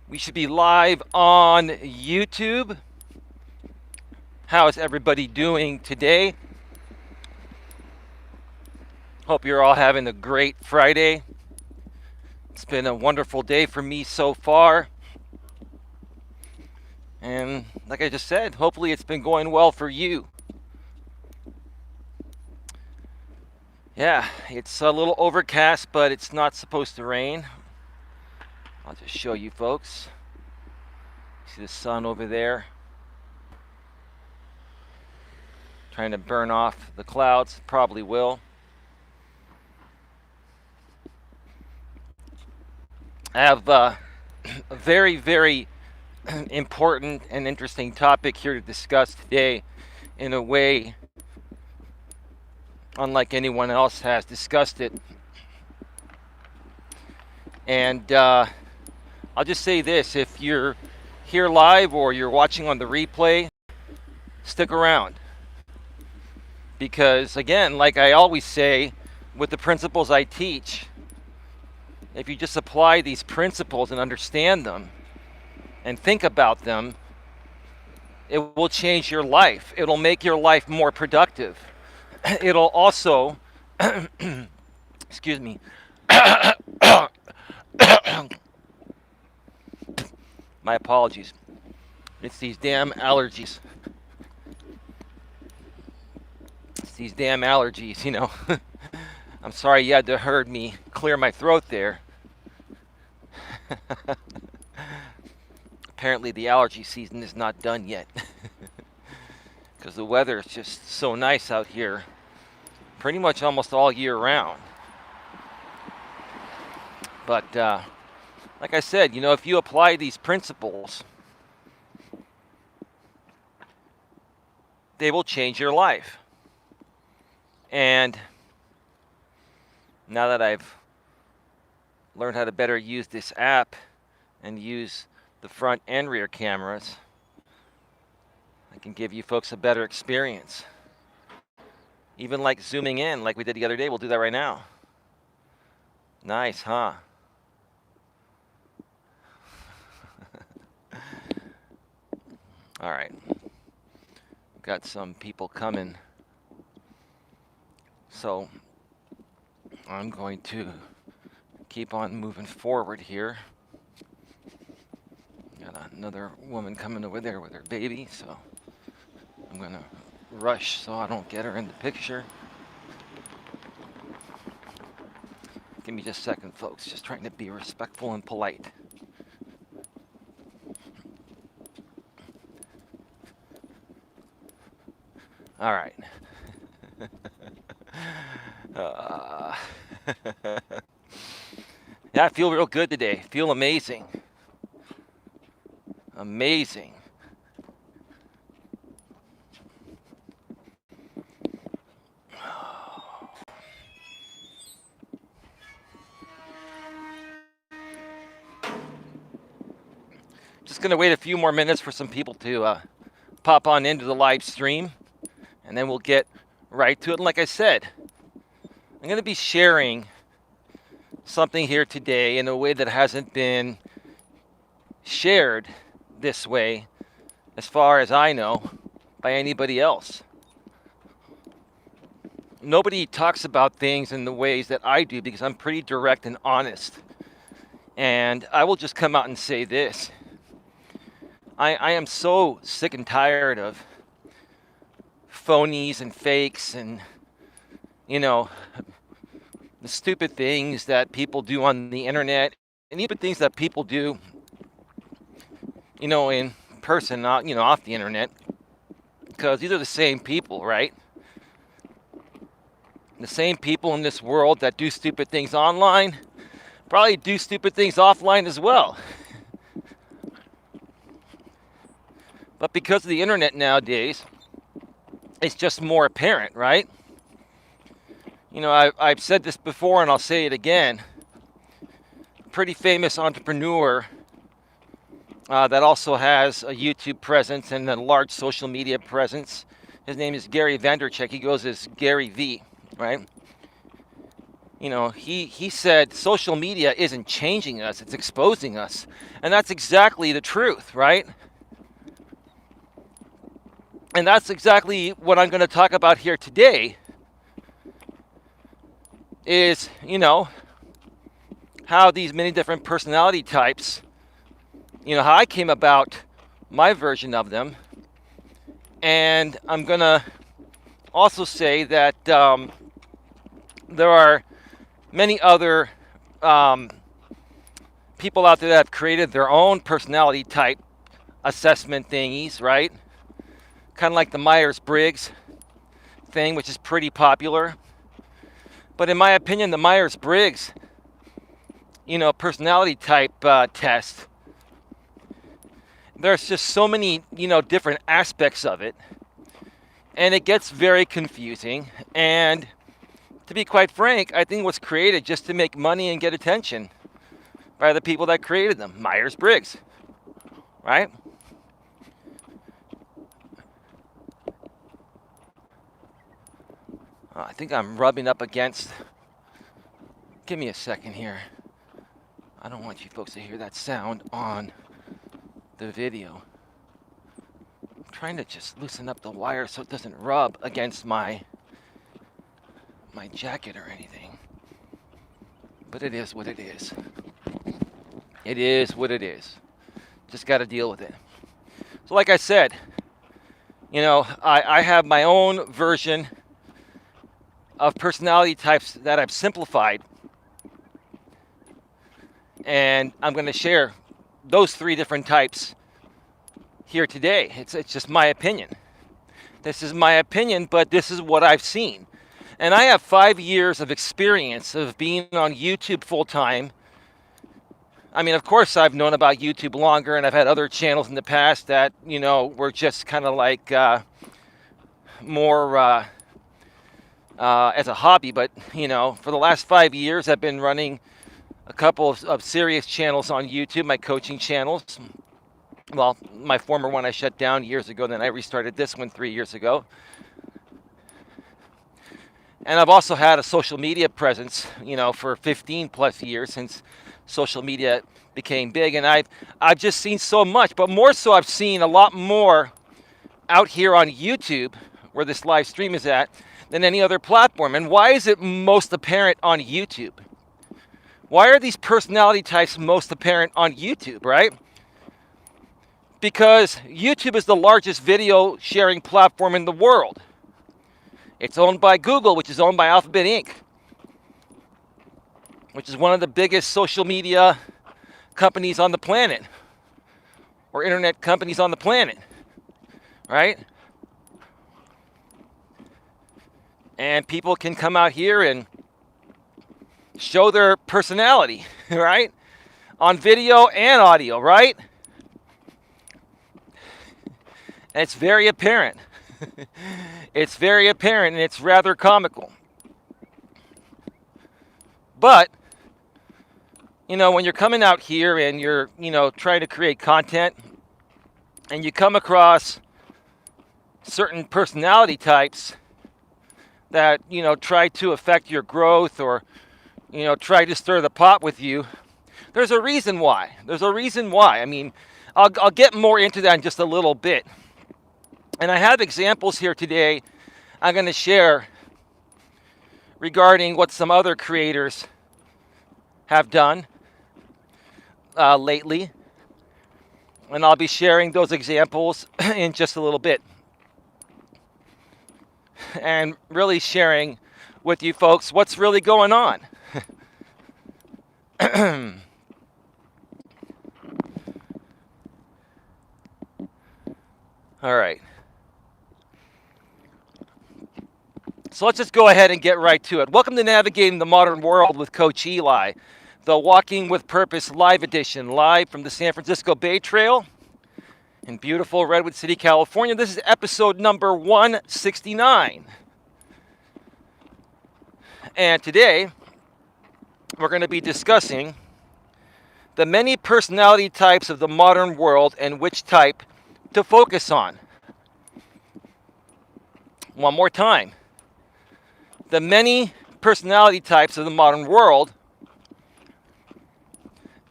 We should be live on YouTube. How is everybody doing today? Hope you're all having a great Friday. It's been a wonderful day for me so far. And like I just said, hopefully it's been going well for you. Yeah, it's a little overcast, but it's not supposed to rain. I'll just show you folks. See the sun over there? Trying to burn off the clouds, probably will. I have a very, very important and interesting topic here to discuss today in a way unlike anyone else has discussed it. And I'll just say this, if you're here live or you're watching on the replay, stick around. Because again, like I always say, with the principles I teach, if you just apply these principles and understand them and think about them, it will change your life. It'll make your life more productive. It'll also, excuse me, my apologies. It's these damn allergies. It's these damn allergies, you know. I'm sorry you had to hear me clear my throat there. Apparently the allergy season is not done yet. Because the weather is just so nice out here pretty much almost all year round. But like I said, you know, if you apply these principles, they will change your life. And now that I've learned how to better use this app and use the front and rear cameras, I can give you folks a better experience. Even like zooming in like we did the other day, we'll do that right now. Nice, huh? All right. Got some people coming. So I'm going to keep on moving forward here. Got another woman coming over there with her baby, so I'm going to rush so I don't get her in the picture. Give me just a second, folks. Just trying to be respectful and polite. All right. Yeah, I feel real good today. Feel amazing. Amazing. Just going to wait a few more minutes for some people to pop on into the live stream, and then we'll get right to it. And like I said, I'm going to be sharing something here today in a way that hasn't been shared this way, as far as I know, by anybody else. Nobody talks about things in the ways that I do because I'm pretty direct and honest. And I will just come out and say this. I am so sick and tired of phonies and fakes and, you know, the stupid things that people do on the internet and even things that people do, you know, in person, not, you know, off the internet, because these are the same people, right? The same people in this world that do stupid things online probably do stupid things offline as well. But because of the internet nowadays, it's just more apparent, right? You know, I've said this before and I'll say it again. Pretty famous entrepreneur that also has a YouTube presence and a large social media presence. His name is Gary Vaynerchuk. He goes as Gary V, right? he said social media isn't changing us, it's exposing us. And that's exactly the truth, right? And that's exactly what I'm going to talk about here today is, how these many different personality types, how I came about my version of them. And I'm going to also say that there are many other people out there that have created their own personality type assessment thingies, right? Kind of like the Myers-Briggs thing, which is pretty popular. But in my opinion, the Myers-Briggs, personality type test, there's just so many, different aspects of it. And it gets very confusing. And to be quite frank, I think it was created just to make money and get attention by the people that created them. Myers-Briggs, right? I think I'm rubbing up against... Give me a second here. I don't want you folks to hear that sound on the video. I'm trying to just loosen up the wire so it doesn't rub against my jacket or anything. But it is what it is. It is what it is. Just got to deal with it. So like I said, I have my own version of personality types that I've simplified. And I'm going to share those 3 different types here today. It's just my opinion. This is my opinion, but this is what I've seen. And I have 5 years of experience of being on YouTube full time. I mean, of course, I've known about YouTube longer, and I've had other channels in the past that, were just kind of like more as a hobby. But, for the last 5 years, I've been running a couple of serious channels on YouTube, my coaching channels. Well, my former one I shut down years ago, then I restarted this one 3 years ago. And I've also had a social media presence, for 15 plus years since social media became big. And I've just seen so much, but more so I've seen a lot more out here on YouTube, where this live stream is at, than any other platform. And why is it most apparent on YouTube? Why are these personality types most apparent on YouTube, right? Because YouTube is the largest video sharing platform in the world. It's owned by Google, which is owned by Alphabet Inc., which is one of the biggest social media companies on the planet, or internet companies on the planet, right? And people can come out here and show their personality, right? On video and audio, right? And it's very apparent. It's very apparent, and it's rather comical. But, when you're coming out here and you're, trying to create content, and you come across certain personality types that, try to affect your growth or, try to stir the pot with you, there's a reason why. There's a reason why. I mean, I'll get more into that in just a little bit. And I have examples here today I'm going to share regarding what some other creators have done lately. And I'll be sharing those examples in just a little bit. And really sharing with you folks what's really going on. All right. So let's just go ahead and get right to it. Welcome to Navigating the Modern World with Coach Eli, the Walking with Purpose live edition, live from the San Francisco Bay Trail in beautiful Redwood City, California. This is episode number 169. And today, we're going to be discussing the many personality types of the modern world and which type to focus on. One more time. The many personality types of the modern world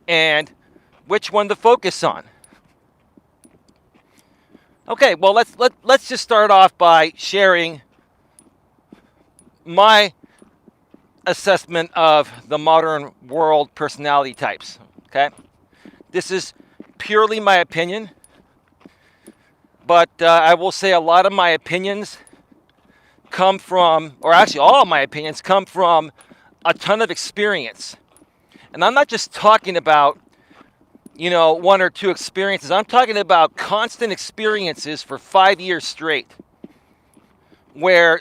and which one to focus on. Okay, well, let's just start off by sharing my assessment of the modern world personality types. Okay, this is purely my opinion, but I will say a lot of my opinions come from, or actually all of my opinions come from a ton of experience. And I'm not just talking about, one or two experiences. I'm talking about constant experiences for 5 years straight, where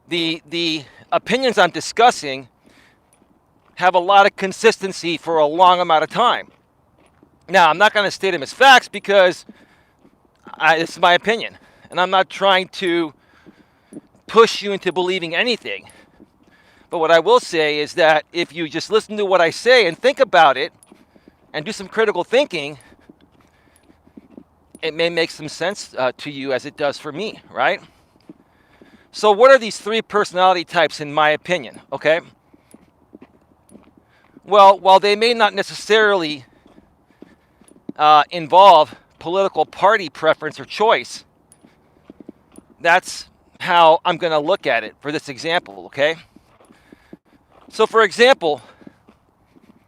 the opinions I'm discussing have a lot of consistency for a long amount of time. Now, I'm not going to state them as facts because it's my opinion, and I'm not trying to push you into believing anything. But what I will say is that if you just listen to what I say and think about it and do some critical thinking, it may make some sense to you as it does for me, right? So what are these 3 personality types in my opinion, okay? Well, while they may not necessarily involve political party preference or choice, that's how I'm going to look at it for this example, okay? So for example,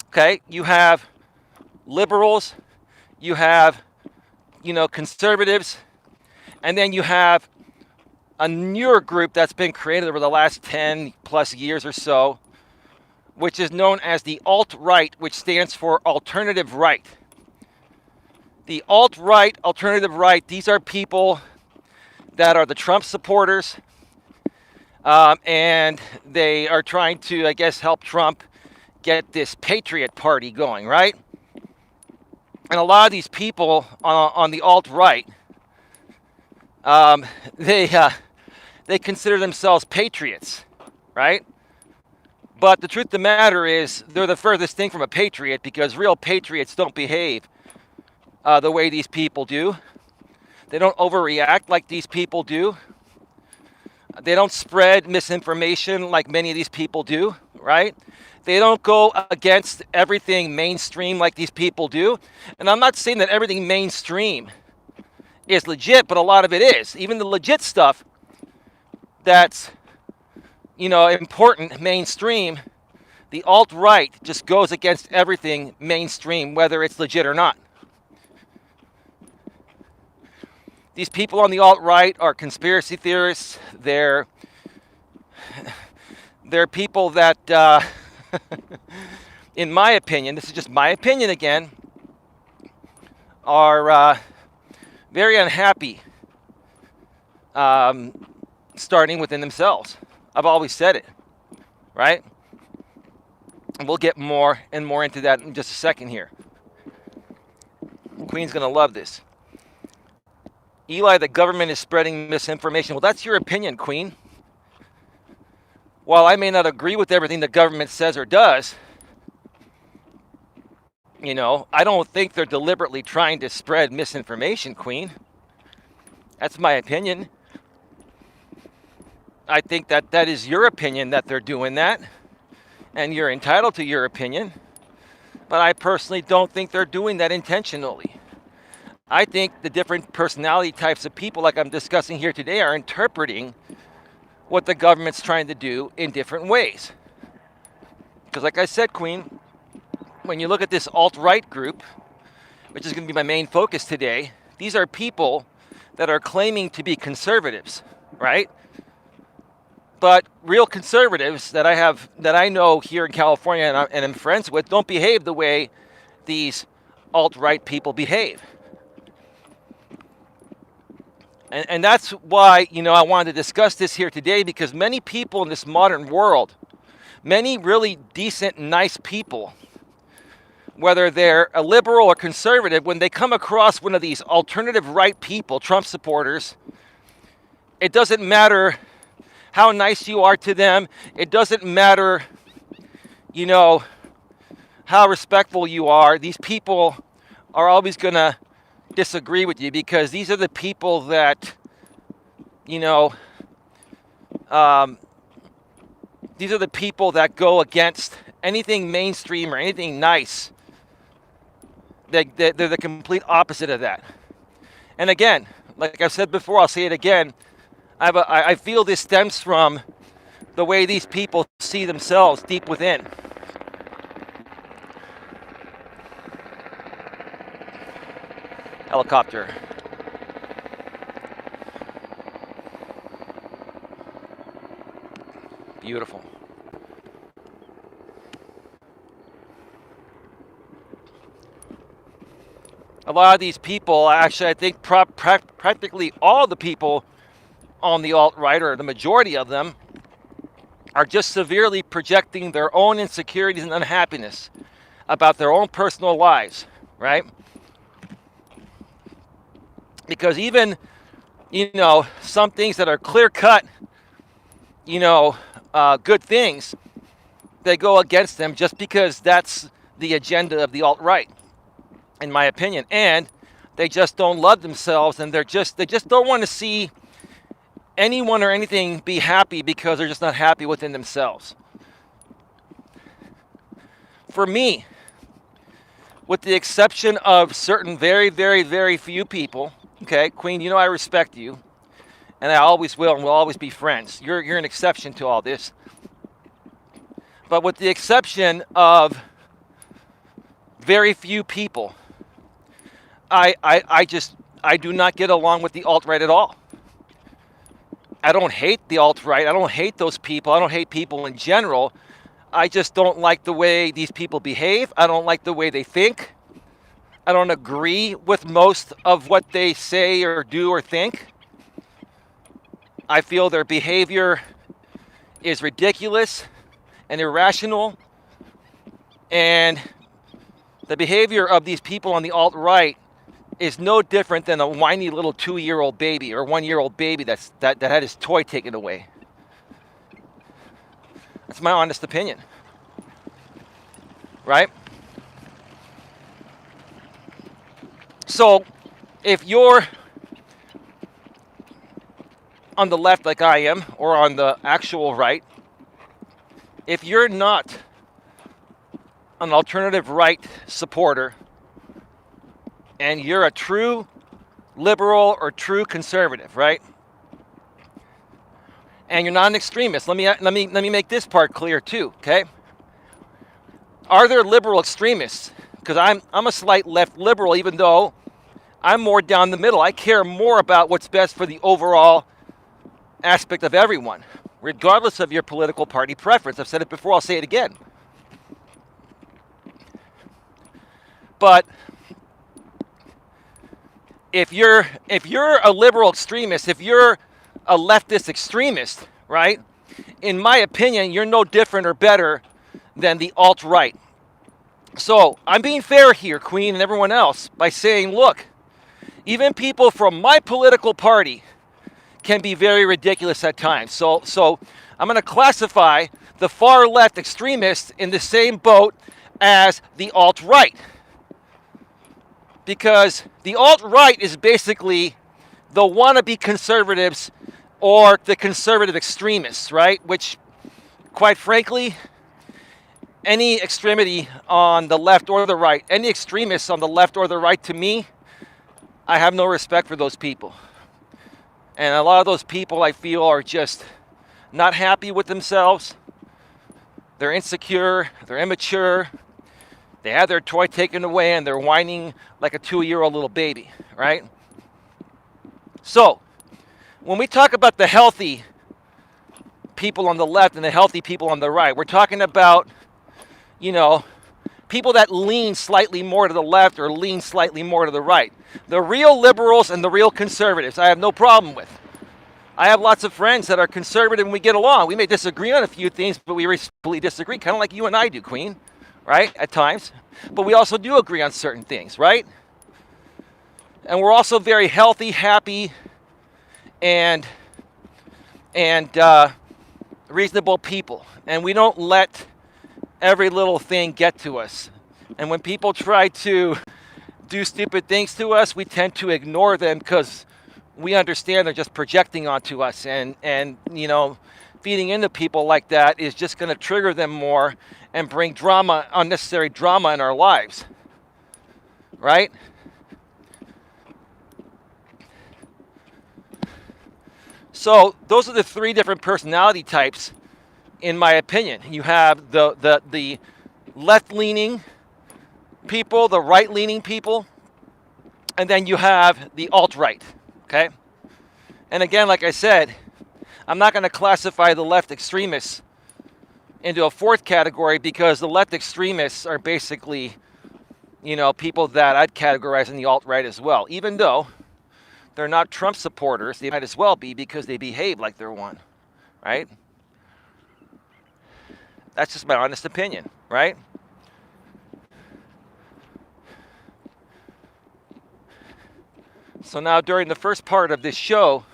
okay, you have liberals, you have, conservatives, and then you have a newer group that's been created over the last 10 plus years or so, which is known as the alt-right, which stands for alternative right. The alt-right, alternative right, these are people that are the Trump supporters, and they are trying to, I guess, help Trump get this Patriot Party going, right? And a lot of these people on the alt-right, they consider themselves patriots, right? But the truth of the matter is they're the furthest thing from a patriot, because real patriots don't behave the way these people do. They don't overreact like these people do. They don't spread misinformation like many of these people do, right? They don't go against everything mainstream like these people do. And I'm not saying that everything mainstream is legit, but a lot of it is. Even the legit stuff that's, important mainstream, the alt-right just goes against everything mainstream, whether it's legit or not. These people on the alt-right are conspiracy theorists. They're people that, in my opinion, this is just my opinion again, are very unhappy starting within themselves. I've always said it, right? And we'll get more and more into that in just a second here. Queen's going to love this. Eli, the government is spreading misinformation. Well, that's your opinion, Queen. While I may not agree with everything the government says or does, I don't think they're deliberately trying to spread misinformation, Queen. That's my opinion. I think that is your opinion that they're doing that, and you're entitled to your opinion. But I personally don't think they're doing that intentionally. I think the different personality types of people like I'm discussing here today are interpreting what the government's trying to do in different ways. Because like I said, Queen, when you look at this alt-right group, which is going to be my main focus today, these are people that are claiming to be conservatives, right? But real conservatives that I know here in California and I'm friends with don't behave the way these alt-right people behave. And that's why, I wanted to discuss this here today, because many people in this modern world, many really decent, nice people, whether they're a liberal or conservative, when they come across one of these alternative right people, Trump supporters, it doesn't matter how nice you are to them. It doesn't matter, how respectful you are. These people are always going to disagree with you, because these are the people that These are the people that go against anything mainstream or anything nice. They're the complete opposite of that. And again, like I've said before, I'll say it again. I feel this stems from the way these people see themselves deep within. Helicopter. Beautiful. A lot of these people, actually, I think practically all the people on the alt-right, or the majority of them, are just severely projecting their own insecurities and unhappiness about their own personal lives, right? Because even, some things that are clear-cut, good things, they go against them just because that's the agenda of the alt-right, in my opinion. And they just don't love themselves, and they just don't want to see anyone or anything be happy because they're just not happy within themselves. For me, with the exception of certain very, very, very few people, okay, Queen, I respect you, and I always will, and we'll always be friends. You're an exception to all this. But with the exception of very few people, I do not get along with the alt-right at all. I don't hate the alt-right. I don't hate those people. I don't hate people in general. I just don't like the way these people behave. I don't like the way they think. I don't agree with most of what they say or do or think. I feel their behavior is ridiculous and irrational. And the behavior of these people on the alt-right is no different than a whiny little 2-year-old baby or 1-year-old baby that had his toy taken away. That's my honest opinion. Right? So, if you're on the left like I am, or on the actual right, if you're not an alternative right supporter, and you're a true liberal or true conservative, right? And you're not an extremist. Let me make this part clear too, okay? Are there liberal extremists? Because I'm a slight left liberal, even though I'm more down the middle. I care more about what's best for the overall aspect of everyone, regardless of your political party preference. I've said it before, I'll say it again. But if you're a liberal extremist, if you're a leftist extremist, right? In my opinion, you're no different or better than the alt-right. So I'm being fair here, Queen, and everyone else, by saying, look, even people from my political party can be very ridiculous at times. So I'm going to classify the far left extremists in the same boat as the alt-right. Because the alt-right is basically the wannabe conservatives or the conservative extremists, right? Which, quite frankly, any extremity on the left or the right, any extremists on the left or the right, to me, I have no respect for those people. And a lot of those people, I feel, are just not happy with themselves. They're insecure, they're immature. They had their toy taken away and they're whining like a 2-year-old little baby, right? So, when we talk about the healthy people on the left and the healthy people on the right, we're talking about, people that lean slightly more to the left or lean slightly more to the right. The real liberals and the real conservatives, I have no problem with. I have lots of friends that are conservative and we get along. We may disagree on a few things, but we respectfully disagree, kind of like you and I do, Queen. Right, at times, but we also do agree on certain things, right? And we're also very healthy, happy, and reasonable people. And we don't let every little thing get to us. And when people try to do stupid things to us, we tend to ignore them because we understand they're just projecting onto us. And feeding into people like that is just going to trigger them more and bring drama, unnecessary drama in our lives, right? So those are the three different personality types, in my opinion. You have the left-leaning people, the right-leaning people, and then you have the alt-right, okay? And again, like I said, I'm not going to classify the left extremists into a fourth category because the left extremists are basically, people that I'd categorize in the alt-right as well. Even though they're not Trump supporters, they might as well be because they behave like they're one, right? That's just my honest opinion, right? So now during the first part of this show,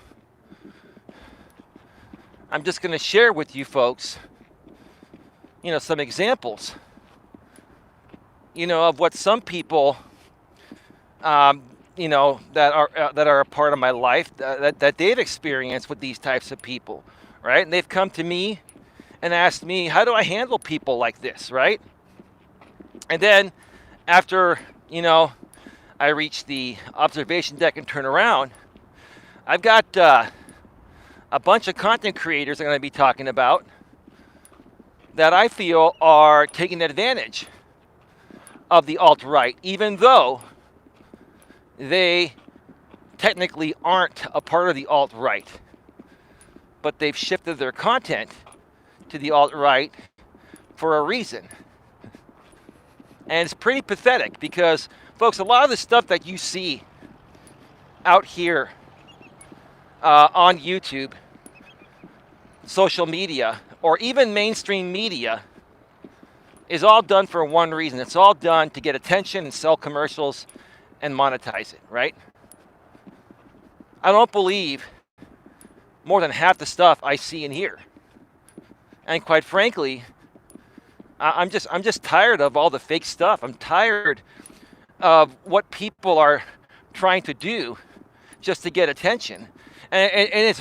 I'm just going to share with you folks, some examples, of what some people, that are a part of my life that they've experienced with these types of people, right? And they've come to me and asked me, how do I handle people like this, right? And then after, I reach the observation deck and turn around, I've got a bunch of content creators I'm going to be talking about that I feel are taking advantage of the alt-right, even though they technically aren't a part of the alt-right, but they've shifted their content to the alt-right for a reason. And it's pretty pathetic because, folks, a lot of the stuff that you see out here on YouTube, social media, or even mainstream media is all done for one reason. It's all done to get attention and sell commercials and monetize it, right? I don't believe more than half the stuff I see and hear. And quite frankly, I'm just tired of all the fake stuff. I'm tired of what people are trying to do just to get attention. And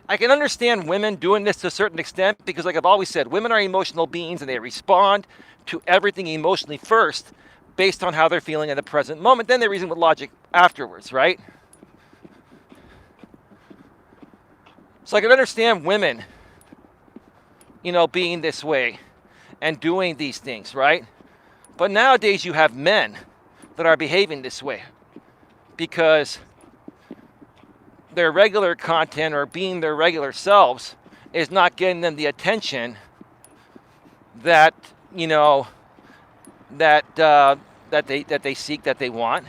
I can understand women doing this to a certain extent because, like I've always said, women are emotional beings and they respond to everything emotionally first based on how they're feeling in the present moment. Then they reason with logic afterwards, right? So I can understand women, being this way and doing these things, right? But nowadays you have men that are behaving this way because their regular content or being their regular selves is not getting them the attention that that they seek, that they want.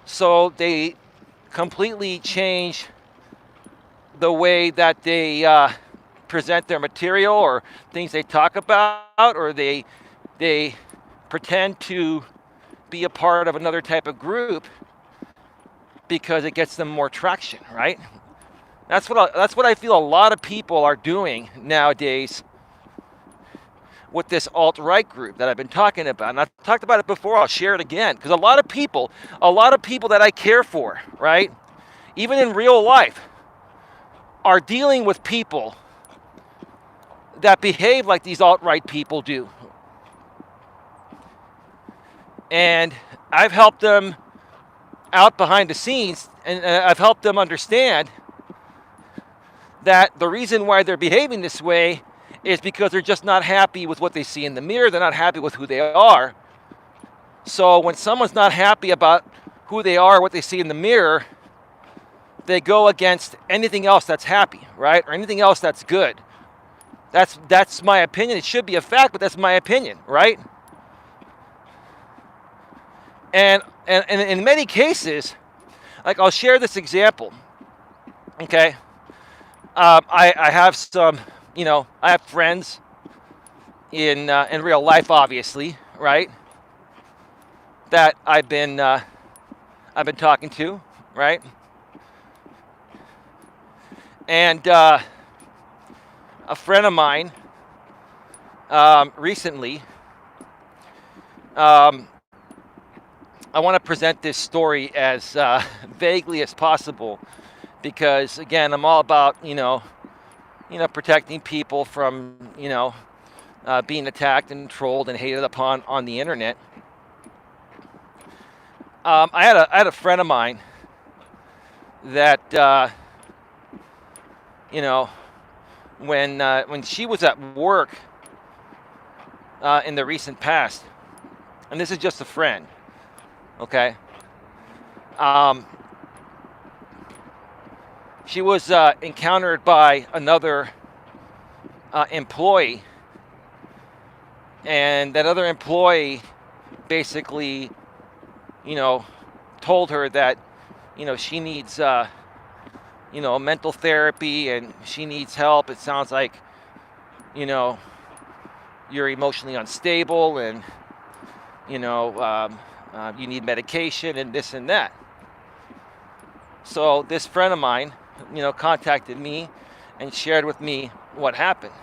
So they completely change the way that they present their material or things they talk about, or they pretend to be a part of another type of group because it gets them more traction, right? That's what I feel a lot of people are doing nowadays with this alt-right group that I've been talking about. And I've talked about it before, I'll share it again. Because a lot of people that I care for, right, even in real life, are dealing with people that behave like these alt-right people do. And I've helped them out behind the scenes, and I've helped them understand that the reason why they're behaving this way is because they're just not happy with what they see in the mirror. They're not happy with who they are. So when someone's not happy about who they are, what they see in the mirror, they go against anything else that's happy, right? Or anything else that's good. That's my opinion. It should be a fact, but that's my opinion, right? And in many cases, like I'll share this example, okay? I have some, I have friends in real life, obviously, right? That I've been talking to, right? And a friend of mine recently, I want to present this story as vaguely as possible because, again, I'm all about, protecting people from, being attacked and trolled and hated upon on the internet. I had a friend of mine that, when she was at work in the recent past, and this is just a friend, okay? She was encountered by another employee, and that other employee basically, told her that, she needs, mental therapy and she needs help. It sounds like, you're emotionally unstable and, you need medication and this and that. So this friend of mine, contacted me and shared with me what happened.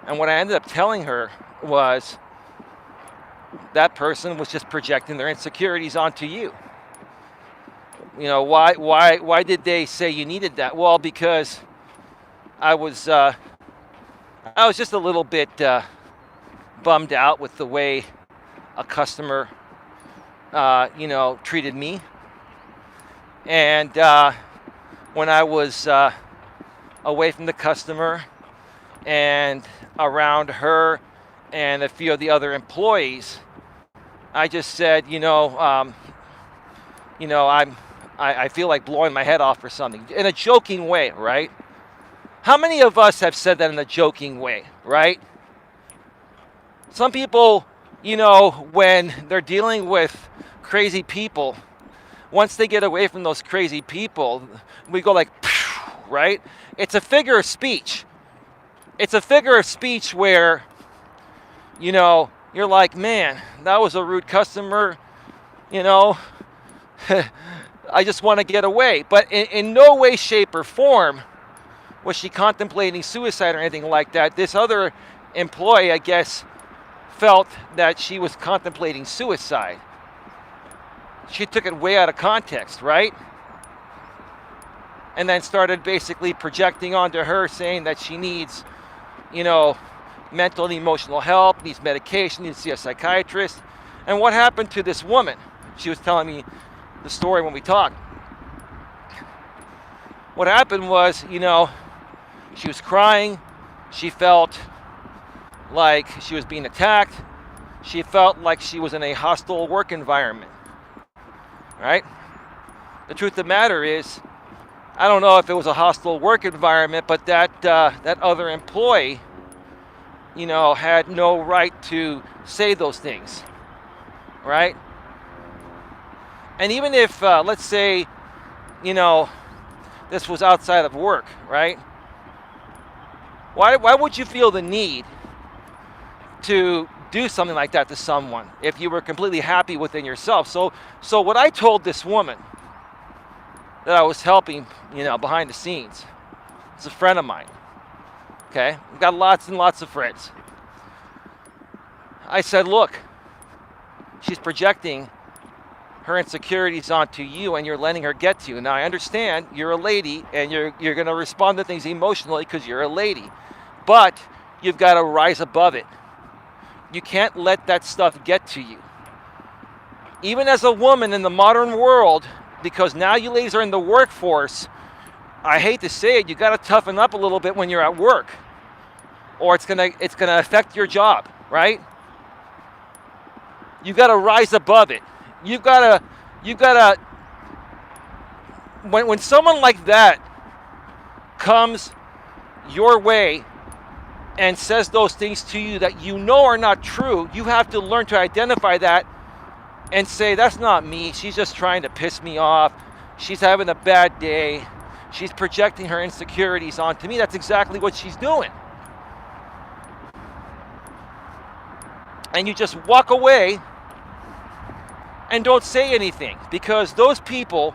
And what I ended up telling her was that person was just projecting their insecurities onto you. Why did they say you needed that? Well, because I was just a little bit bummed out with the way a customer, treated me. And when I was away from the customer and around her and a few of the other employees, I just said, I feel like blowing my head off or something, in a joking way, right? How many of us have said that in a joking way, right? Some people, when they're dealing with crazy people, once they get away from those crazy people, we go like, right? It's a figure of speech. It's a figure of speech where, you're like, man, that was a rude customer, I just want to get away. But in no way, shape, or form was she contemplating suicide or anything like that. This other employee, I guess, felt that she was contemplating suicide. She took it way out of context, right? And then started basically projecting onto her, saying that she needs, mental and emotional help, needs medication, needs to see a psychiatrist. And what happened to this woman? She was telling me the story when we talked. What happened was, she was crying. She felt like she was being attacked. She felt like she was in a hostile work environment. Right? The truth of the matter is, I don't know if it was a hostile work environment, but that other employee, had no right to say those things, right? And even if, let's say, this was outside of work, right? Why would you feel the need to do something like that to someone if you were completely happy within yourself? So what I told this woman that I was helping, behind the scenes, is a friend of mine. Okay, I've got lots and lots of friends. I said, look, she's projecting her insecurities onto you, and you're letting her get to you. Now I understand you're a lady, and you're going to respond to things emotionally because you're a lady, but you've got to rise above it. You can't let that stuff get to you. Even as a woman in the modern world, because now you ladies are in the workforce, I hate to say it, you got to toughen up a little bit when you're at work, or it's gonna affect your job, right? You got to rise above it. You gotta. When someone like that comes your way and says those things to you that are not true, you have to learn to identify that and say, that's not me. She's just trying to piss me off. She's having a bad day. She's projecting her insecurities onto me. That's exactly what she's doing. And you just walk away and don't say anything, because those people,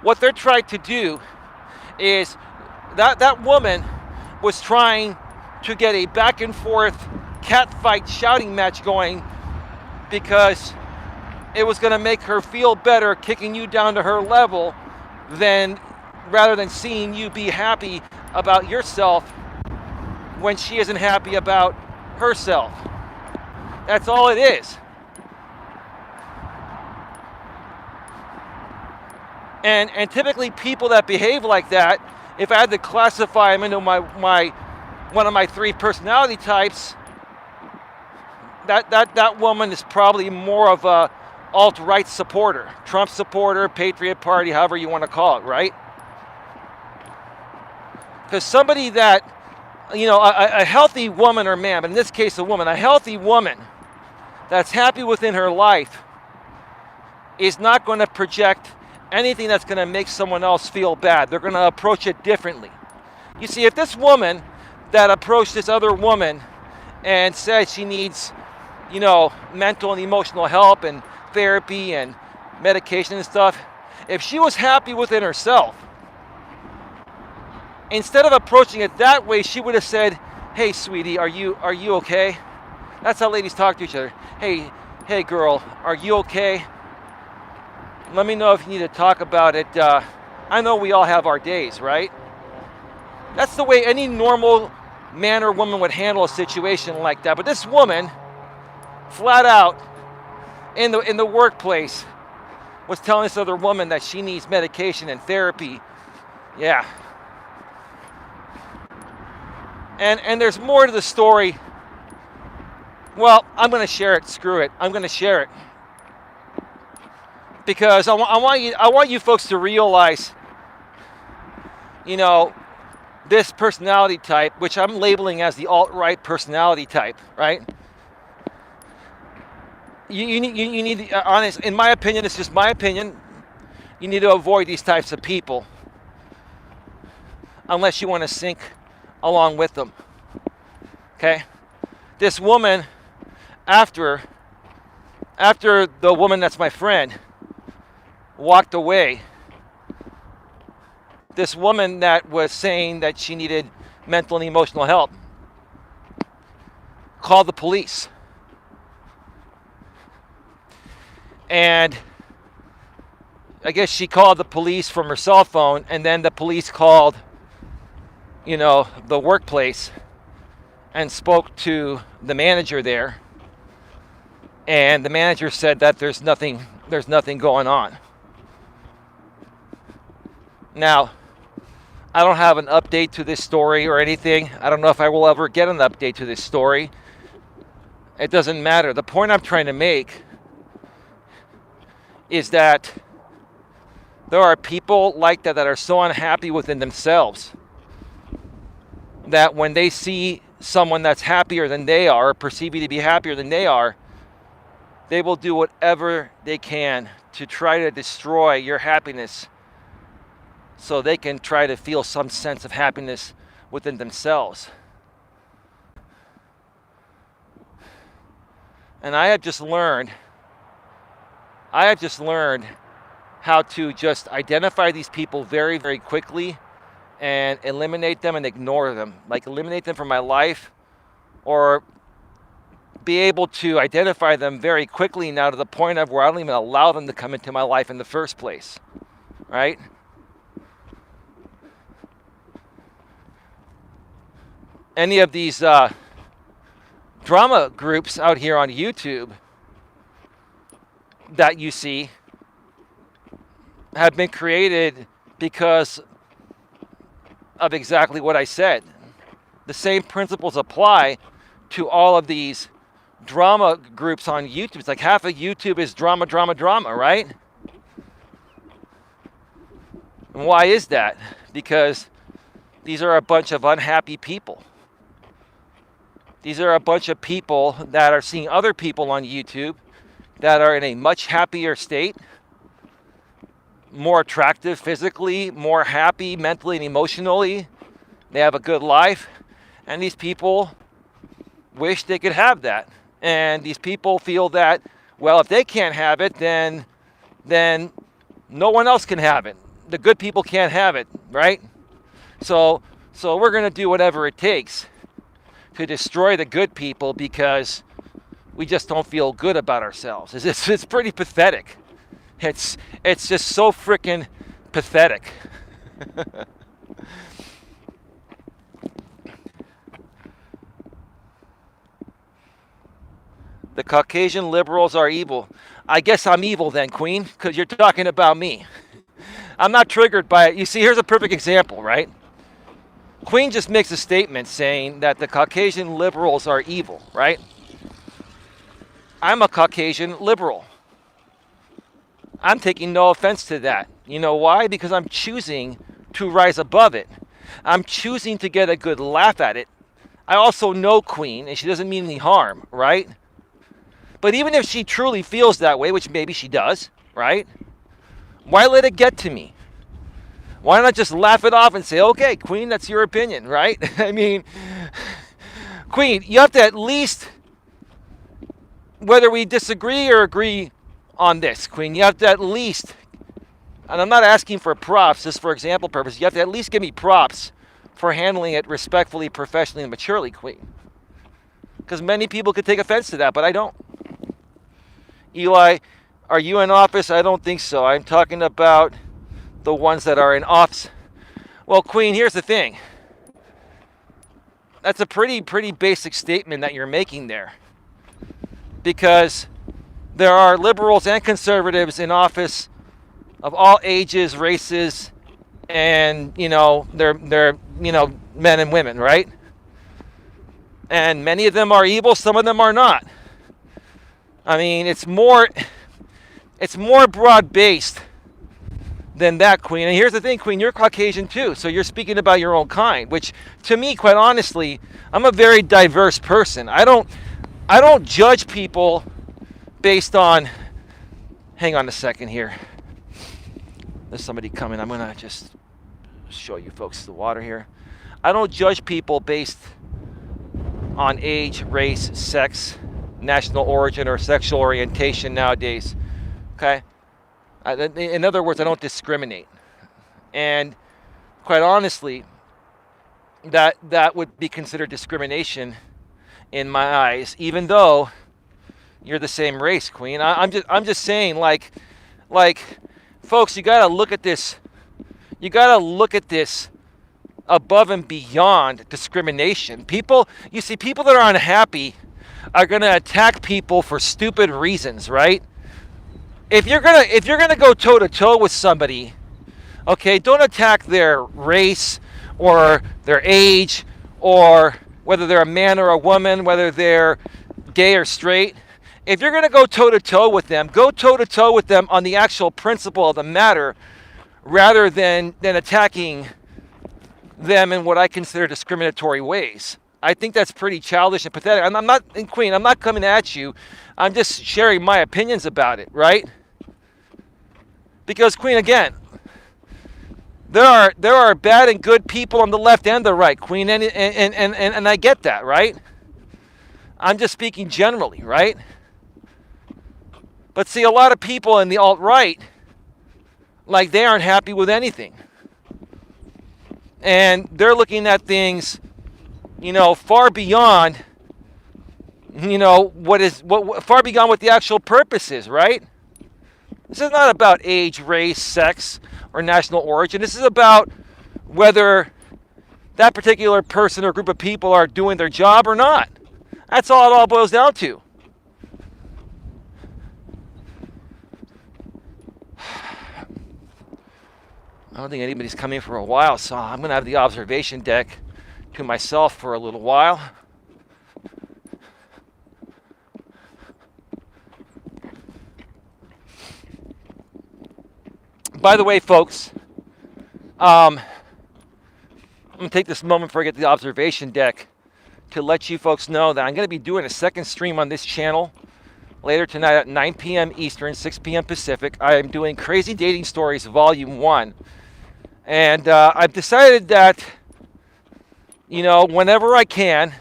what they're trying to do is that woman was trying to get a back and forth cat fight shouting match going, because it was going to make her feel better kicking you down to her level rather than seeing you be happy about yourself when she isn't happy about herself. That's all it is. And typically people that behave like that, if I had to classify them into my one of my three personality types, that woman is probably more of a alt-right supporter, Trump supporter, Patriot Party, however you want to call it, right? Because somebody that, a healthy woman or man, but in this case a woman, a healthy woman that's happy within her life is not going to project anything that's going to make someone else feel bad. They're going to approach it differently. You see, if this woman that approached this other woman and said she needs, mental and emotional help and therapy and medication and stuff, if she was happy within herself, instead of approaching it that way, she would have said, "Hey, sweetie, are you okay?" That's how ladies talk to each other. Hey, girl, are you okay? Let me know if you need to talk about it. I know we all have our days, right? That's the way any normal man or woman would handle a situation like that. But this woman, flat out, in the workplace, was telling this other woman that she needs medication and therapy. Yeah. And there's more to the story. Well, I'm going to share it. Screw it. I'm going to share it. Because I want you folks to realize, this personality type, which I'm labeling as the alt-right personality type, right? You need, honest, in my opinion, it's just my opinion, you need to avoid these types of people unless you want to sink along with them. Okay? This woman, after the woman that's my friend walked away, this woman that was saying that she needed mental and emotional help called the police. And I guess she called the police from her cell phone, and then the police called, the workplace and spoke to the manager there. And the manager said that there's nothing going on. Now, I don't have an update to this story or anything. I don't know if I will ever get an update to this story. It doesn't matter. The point I'm trying to make is that there are people like that are so unhappy within themselves that when they see someone that's happier than they are, or perceiving to be happier than they are, they will do whatever they can to try to destroy your happiness so they can try to feel some sense of happiness within themselves. And I have just learned how to just identify these people very, very quickly and eliminate them and ignore them. Like eliminate them from my life, or be able to identify them very quickly now to the point of where I don't even allow them to come into my life in the first place, right? Any of these drama groups out here on YouTube that you see have been created because of exactly what I said. The same principles apply to all of these drama groups on YouTube. It's like half of YouTube is drama, right? And why is that? Because these are a bunch of unhappy people. These are a bunch of people that are seeing other people on YouTube that are in a much happier state, more attractive physically, more happy mentally and emotionally. They have a good life. And these people wish they could have that. And these people feel that, well, if they can't have it, then no one else can have it. The good people can't have it, right? So we're going to do whatever it takes to destroy the good people because we just don't feel good about ourselves. It's pretty pathetic. It's just so freaking pathetic. The Caucasian liberals are evil. I guess I'm evil then, Queen, because you're talking about me. I'm not triggered by it. You see, here's a perfect example, right? Queen just makes a statement saying that the Caucasian liberals are evil, right? I'm a Caucasian liberal. I'm taking no offense to that. You know why? Because I'm choosing to rise above it. I'm choosing to get a good laugh at it. I also know Queen, and she doesn't mean any harm, right? But even if she truly feels that way, which maybe she does, right? Why let it get to me? Why not just laugh it off and say, okay, Queen, that's your opinion, right? I mean, Queen, you have to at least, whether we disagree or agree on this, Queen, you have to at least, and I'm not asking for props, just for example purposes, you have to at least give me props for handling it respectfully, professionally, and maturely, Queen. Because many people could take offense to that, but I don't. Eli, are you in office? I don't think so. I'm talking about the ones that are in office. Well, Queen, here's the thing. That's a pretty basic statement that you're making there. Because there are liberals and conservatives in office of all ages, races, and, they're men and women, right? And many of them are evil, some of them are not. I mean, it's more broad-based than that, Queen. And here's the thing, Queen, you're Caucasian too, so you're speaking about your own kind, which to me, quite honestly, I'm a very diverse person. I don't judge people based on, hang on a second here. There's somebody coming. I'm going to just show you folks the water here. I don't judge people based on age, race, sex, national origin, or sexual orientation nowadays. Okay? In other words, I don't discriminate. And quite honestly, that would be considered discrimination in my eyes, even though you're the same race, Queen. I'm just saying, like, folks, you gotta look at this. You gotta look at this above and beyond discrimination. People that are unhappy are gonna attack people for stupid reasons, right? If you're gonna go toe to toe with somebody, okay, don't attack their race or their age or whether they're a man or a woman, whether they're gay or straight. If you're gonna go toe to toe with them, go toe to toe with them on the actual principle of the matter, rather than attacking them in what I consider discriminatory ways. I think that's pretty childish and pathetic. And Queen, I'm not coming at you. I'm just sharing my opinions about it, right? Because, Queen, again, there are bad and good people on the left and the right, Queen, and I get that, right? I'm just speaking generally, right? But see, a lot of people in the alt-right, like, they aren't happy with anything. And they're looking at things, far beyond, far beyond what the actual purpose is, right? This is not about age, race, sex, or national origin. This is about whether that particular person or group of people are doing their job or not. That's all it all boils down to. I don't think anybody's coming for a while, so I'm going to have the observation deck to myself for a little while. By the way, folks, I'm going to take this moment before I get to the observation deck to let you folks know that I'm going to be doing a second stream on this channel later tonight at 9 p.m. Eastern, 6 p.m. Pacific. I am doing Crazy Dating Stories Volume 1. And I've decided that, whenever I can,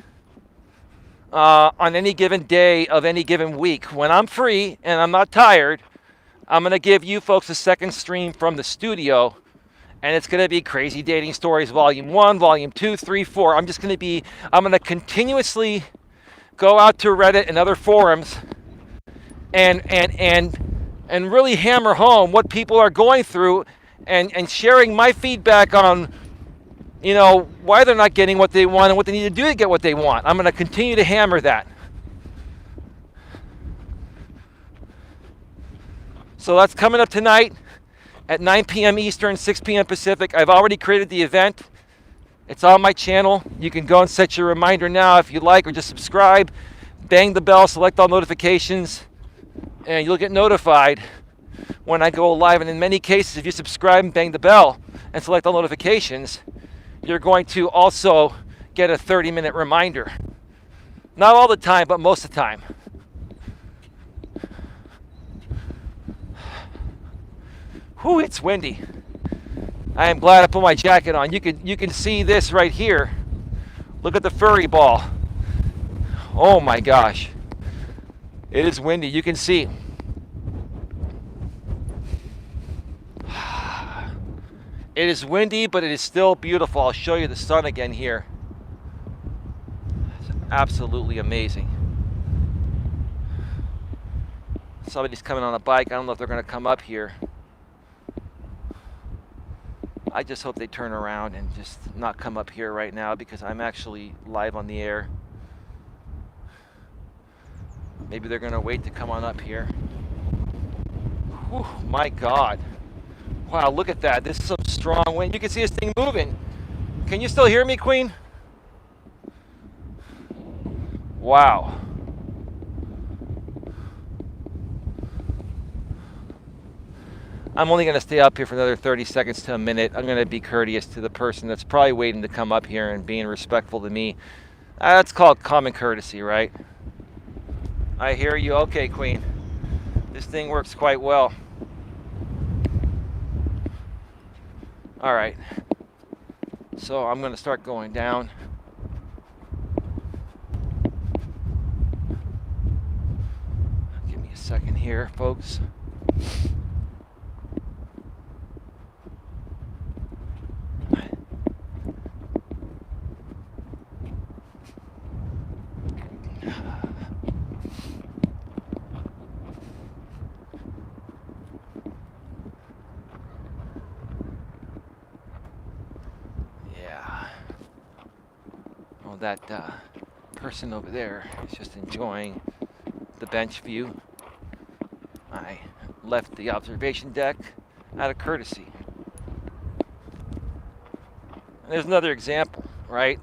on any given day of any given week, when I'm free and I'm not tired, I'm going to give you folks a second stream from the studio. And it's going to be Crazy Dating Stories Volume 1, Volume 2, 3, 4. I'm going to continuously go out to Reddit and other forums and really hammer home what people are going through and sharing my feedback on, why they're not getting what they want and what they need to do to get what they want. I'm going to continue to hammer that. So that's coming up tonight at 9 p.m. Eastern, 6 p.m. Pacific. I've already created the event. It's on my channel. You can go and set your reminder now if you'd like, or just subscribe, bang the bell, select all notifications, and you'll get notified when I go live. And in many cases, if you subscribe and bang the bell and select all notifications, you're going to also get a 30-minute reminder. Not all the time, but most of the time. Whew, it's windy. I am glad I put my jacket on. You can see this right here. Look at the furry ball. Oh my gosh. It is windy. You can see. It is windy, but it is still beautiful. I'll show you the sun again here. It's absolutely amazing. Somebody's coming on a bike. I don't know if they're going to come up here. I just hope they turn around and just not come up here right now, because I'm actually live on the air. Maybe they're going to wait to come on up here. Whew, my God. Wow, look at that. This is some strong wind. You can see this thing moving. Can you still hear me, Queen? Wow. I'm only going to stay up here for another 30 seconds to a minute. I'm going to be courteous to the person that's probably waiting to come up here and being respectful to me. That's called common courtesy, right? I hear you. Okay, Queen. This thing works quite well. All right. So I'm going to start going down. Give me a second here, folks. That person over there is just enjoying the bench view. I left the observation deck out of courtesy. And there's another example, right?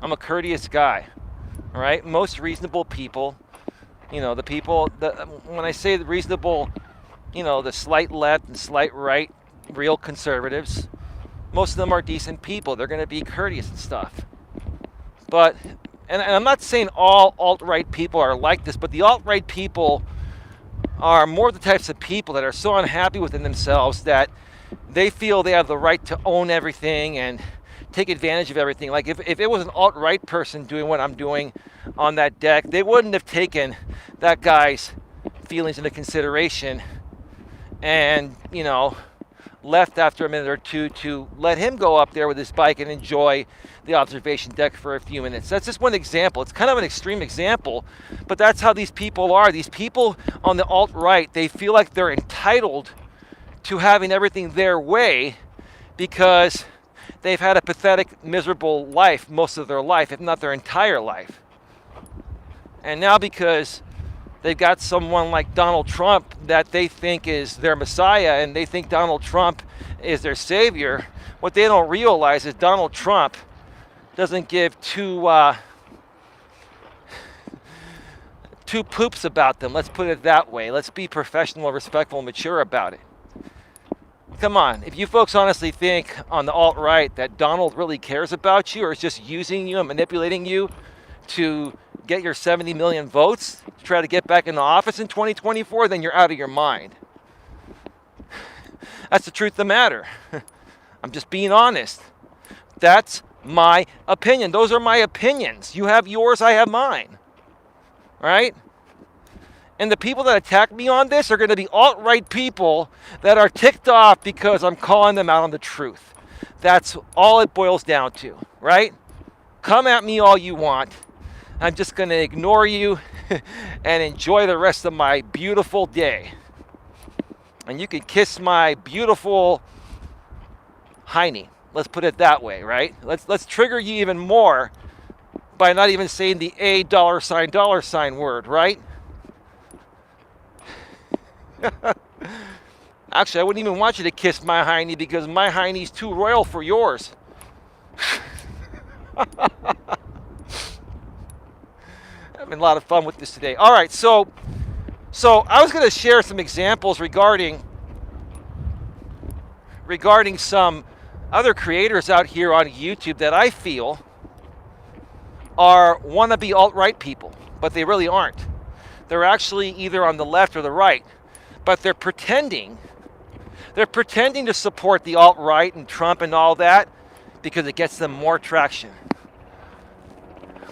I'm a courteous guy, all right? Most reasonable people, you know, the people that, when I say the reasonable, you know, the slight left and slight right, real conservatives, most of them are decent people. They're going to be courteous and stuff. But, and I'm not saying all alt-right people are like this, but the alt-right people are more the types of people that are so unhappy within themselves that they feel they have the right to own everything and take advantage of everything. Like if it was an alt-right person doing what I'm doing on that deck, they wouldn't have taken that guy's feelings into consideration and, you know, left after a minute or two to let him go up there with his bike and enjoy the observation deck for a few minutes. That's just one example. It's kind of an extreme example, but that's how these people are. These people on the alt-right, they feel like they're entitled to having everything their way because they've had a pathetic, miserable life most of their life, if not their entire life. And now because they've got someone like Donald Trump that they think is their messiah and they think Donald Trump is their savior, what they don't realize is Donald Trump doesn't give two poops about them. Let's put it that way. Let's be professional, respectful, and mature about it. Come on. If you folks honestly think on the alt-right that Donald really cares about you or is just using you and manipulating you to get your 70 million votes to try to get back in the office in 2024, then you're out of your mind. That's the truth of the matter. I'm just being honest. That's my opinion. Those are my opinions. You have yours, I have mine. Right? And the people that attack me on this are going to be alt-right people that are ticked off because I'm calling them out on the truth. That's all it boils down to, right? Come at me all you want. I'm just going to ignore you and enjoy the rest of my beautiful day. And you can kiss my beautiful hiney. Let's put it that way, right? Let's trigger you even more by not even saying the $$ $sign word, right? Actually, I wouldn't even want you to kiss my hiney because my hiney's too royal for yours. Having a lot of fun with this today. All right, so I was going to share some examples regarding some other creators out here on YouTube that I feel are wannabe alt-right people, but they really aren't. They're actually either on the left or the right, but they're pretending to support the alt-right and Trump and all that because it gets them more traction.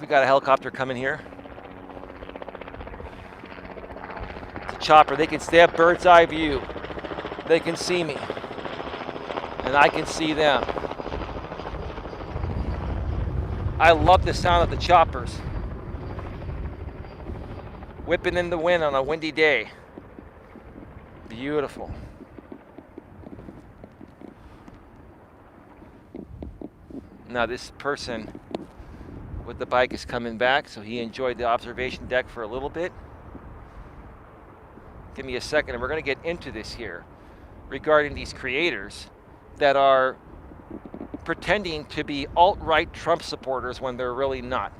We got a helicopter coming here. It's a chopper. They can stay at bird's eye view. They can see me. And I can see them. I love the sound of the choppers whipping in the wind on a windy day. Beautiful. Now this person with the bike is coming back, so he enjoyed the observation deck for a little bit. Give me a second and we're going to get into this here regarding these creators that are pretending to be alt-right Trump supporters when they're really not.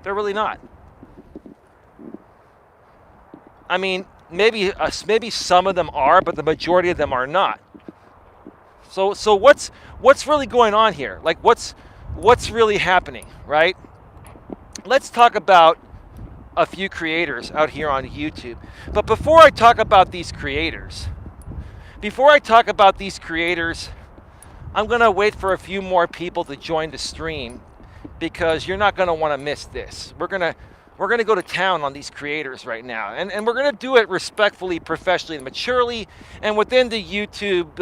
They're really not. I mean, maybe some of them are, but the majority of them are not. So what's really going on here? Like what's really happening, right? Let's talk about a few creators out here on YouTube. But before I talk about these creators, I'm going to wait for a few more people to join the stream because you're not going to want to miss this. We're going to go to town on these creators right now. And we're going to do it respectfully, professionally, and maturely, and within the YouTube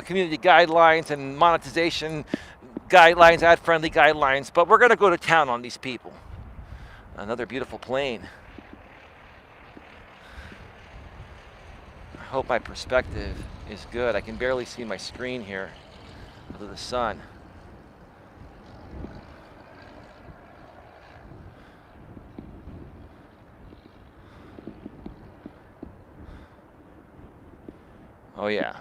community guidelines and monetization guidelines, ad-friendly guidelines. But we're going to go to town on these people. Another beautiful plane. I hope my perspective is good. I can barely see my screen here because of the sun. Oh yeah.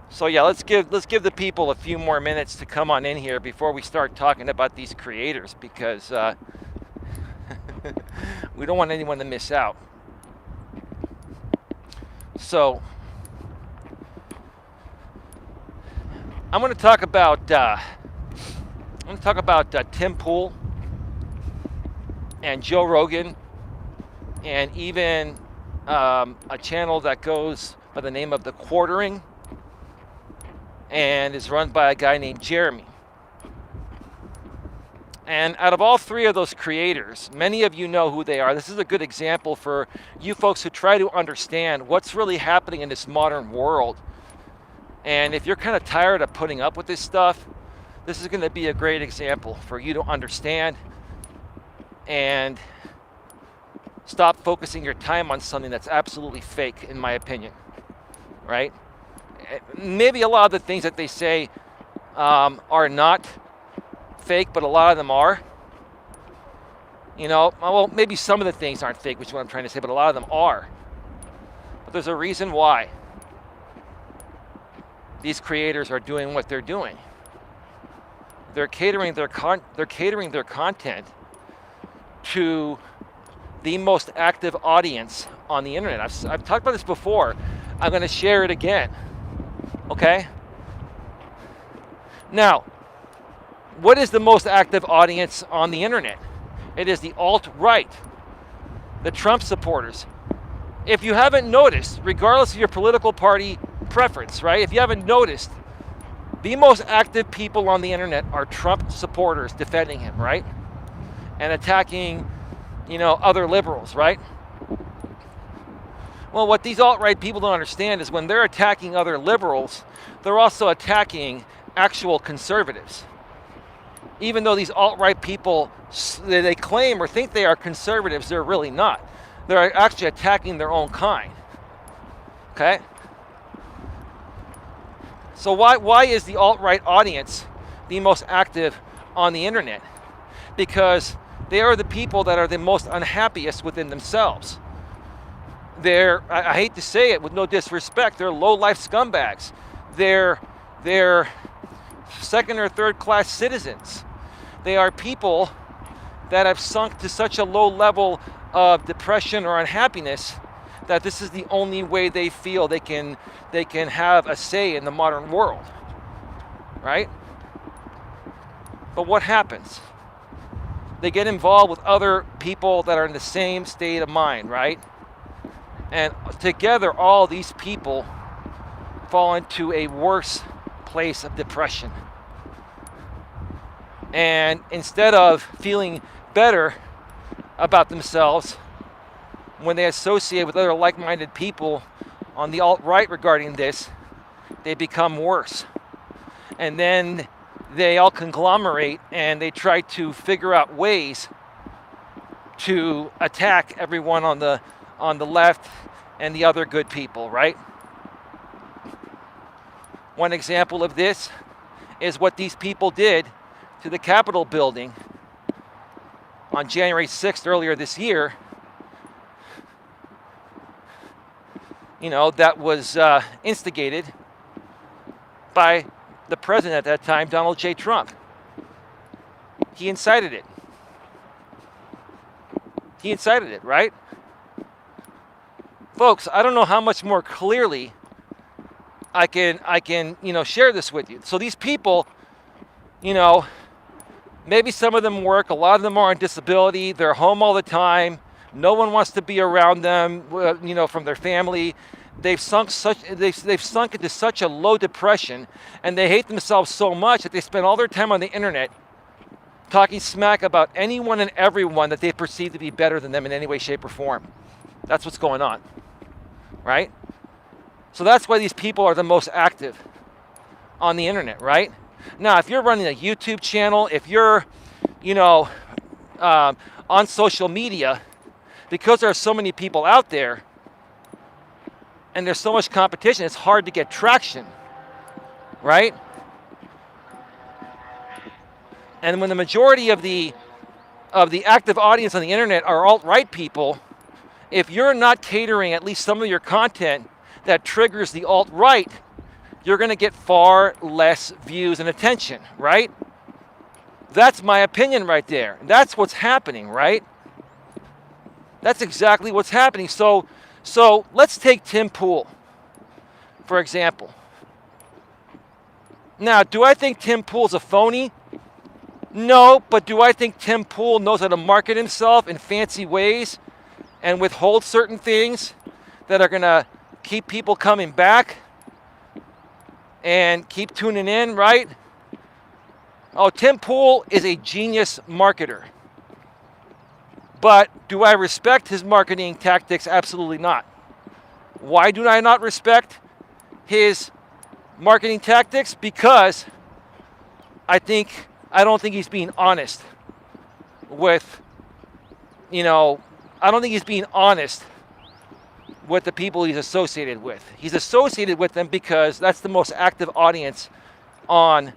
So yeah, let's give the people a few more minutes to come on in here before we start talking about these creators because we don't want anyone to miss out. So I'm going to talk about Tim Pool and Joe Rogan and even a channel that goes by the name of The Quartering and is run by a guy named Jeremy. And out of all three of those creators, many of you know who they are. This is a good example for you folks who try to understand what's really happening in this modern world. And if you're kind of tired of putting up with this stuff, this is going to be a great example for you to understand and stop focusing your time on something that's absolutely fake, in my opinion, right? Maybe a lot of the things that they say are not fake, but a lot of them are. You know, well, maybe some of the things aren't fake, which is what I'm trying to say, but a lot of them are. But there's a reason why these creators are doing what they're doing. They're catering their content to the most active audience on the internet. I've talked about this before. I'm going to share it again. Okay? Now, what is the most active audience on the internet? It is the alt-right, the Trump supporters. If you haven't noticed, regardless of your political party preference, right? If you haven't noticed, the most active people on the internet are Trump supporters defending him, right? And attacking, other liberals, right? Well, what these alt-right people don't understand is when they're attacking other liberals, they're also attacking actual conservatives. Even though these alt-right people, they claim or think they are conservatives, they're really not. They're actually attacking their own kind. Okay? So why is the alt-right audience the most active on the internet? Because they are the people that are the most unhappiest within themselves. I hate to say it with no disrespect, they're low-life scumbags. They're second or third class citizens. They are people that have sunk to such a low level of depression or unhappiness that this is the only way they feel they can have a say in the modern world, right? But what happens? They get involved with other people that are in the same state of mind, right? And together, all these people fall into a worse place of depression. And instead of feeling better about themselves when they associate with other like-minded people on the alt-right regarding this, they become worse. And then they all conglomerate and they try to figure out ways to attack everyone on the left and the other good people, right? One example of this is what these people did to the Capitol building on January 6th earlier this year. That was instigated by the president at that time, Donald J. Trump. He incited it. He incited it, right? Folks, I don't know how much more clearly I can share this with you. So these people, maybe some of them work, a lot of them are on disability, they're home all the time, no one wants to be around them, from their family. They've sunk into such a low depression, and they hate themselves so much that they spend all their time on the internet talking smack about anyone and everyone that they perceive to be better than them in any way, shape, or form. That's what's going on, right? So that's why these people are the most active on the internet, right? Now, if you're running a YouTube channel, if you're, on social media, because there are so many people out there and there's so much competition, it's hard to get traction, right? And when the majority of the active audience on the internet are alt-right people, if you're not catering at least some of your content that triggers the alt-right, you're going to get far less views and attention, right? That's my opinion right there. That's what's happening, right? That's exactly what's happening. So let's take Tim Pool, for example. Now, do I think Tim Pool's a phony? No, but do I think Tim Pool knows how to market himself in fancy ways and withhold certain things that are going to keep people coming back and keep tuning in, right? Oh, Tim Pool is a genius marketer. But do I respect his marketing tactics? Absolutely not. Why do I not respect his marketing tactics? Because I don't think he's being honest with, I don't think he's being honest with the people he's associated with. He's associated with them because that's the most active audience on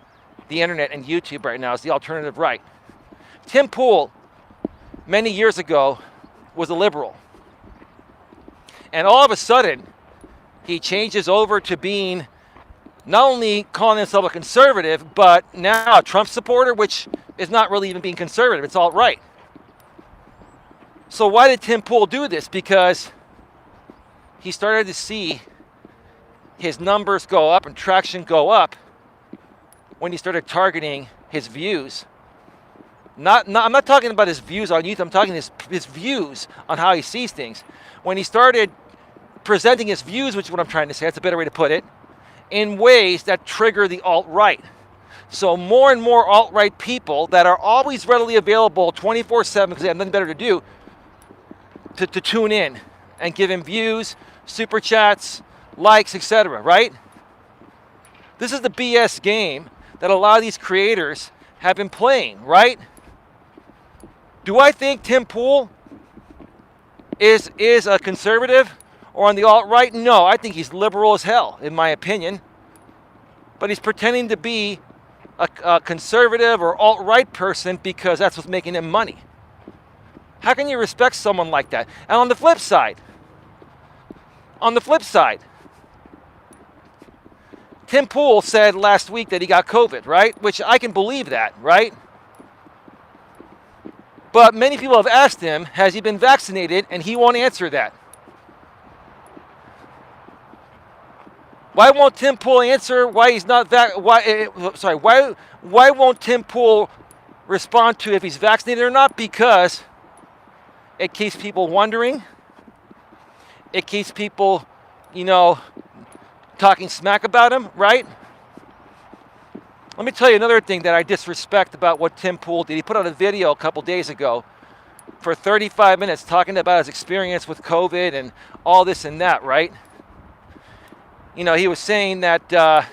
the internet and YouTube right now, is the alternative right. Tim Pool, many years ago, was a liberal. And all of a sudden, he changes over to being not only calling himself a conservative, but now a Trump supporter, which is not really even being conservative, it's alt-right. So why did Tim Pool do this? Because he started to see his numbers go up and traction go up when he started targeting his views. I'm not talking about his views on YouTube, I'm talking his views on how he sees things. When he started presenting his views, which is what I'm trying to say, that's a better way to put it, in ways that trigger the alt-right. So more and more alt-right people that are always readily available 24/7 because they have nothing better to do to tune in and give him views, super chats, likes, etc., right? This is the BS game that a lot of these creators have been playing, right? Do I think Tim Pool is a conservative or on the alt-right? No, I think he's liberal as hell, in my opinion. But he's pretending to be a conservative or alt-right person because that's what's making him money. How can you respect someone like that? And on the flip side, On the flip side, Tim Pool said last week that he got COVID, right? Which I can believe that, right? But many people have asked him, has he been vaccinated? And he won't answer that. Why won't Tim Pool answer why he's not why won't Tim Pool respond to if he's vaccinated or not? Because it keeps people wondering. It keeps people, talking smack about him, right? Let me tell you another thing that I disrespect about what Tim Pool did. He put out a video a couple days ago for 35 minutes talking about his experience with COVID and all this and that, right? He was saying that,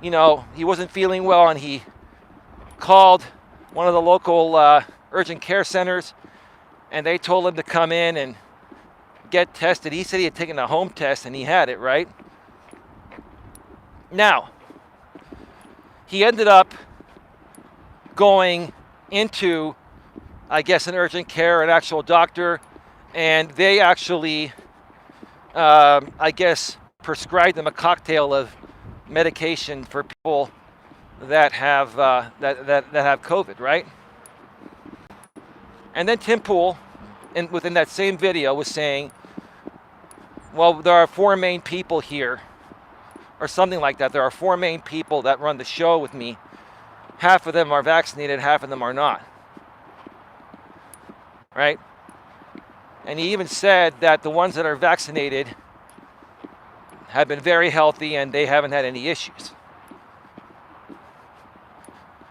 he wasn't feeling well, and he called one of the local urgent care centers, and they told him to come in and get tested. He said he had taken a home test, and he had it, right? Now, he ended up going into, I guess, an urgent care, an actual doctor, and they actually, I guess, prescribed him a cocktail of medication for people that have that have COVID, right? And then Tim Pool, within that same video, was saying, well, there are 4 main people here, or something like that. There are 4 main people that run the show with me. Half of them are vaccinated, half of them are not. Right? And he even said that the ones that are vaccinated have been very healthy and they haven't had any issues.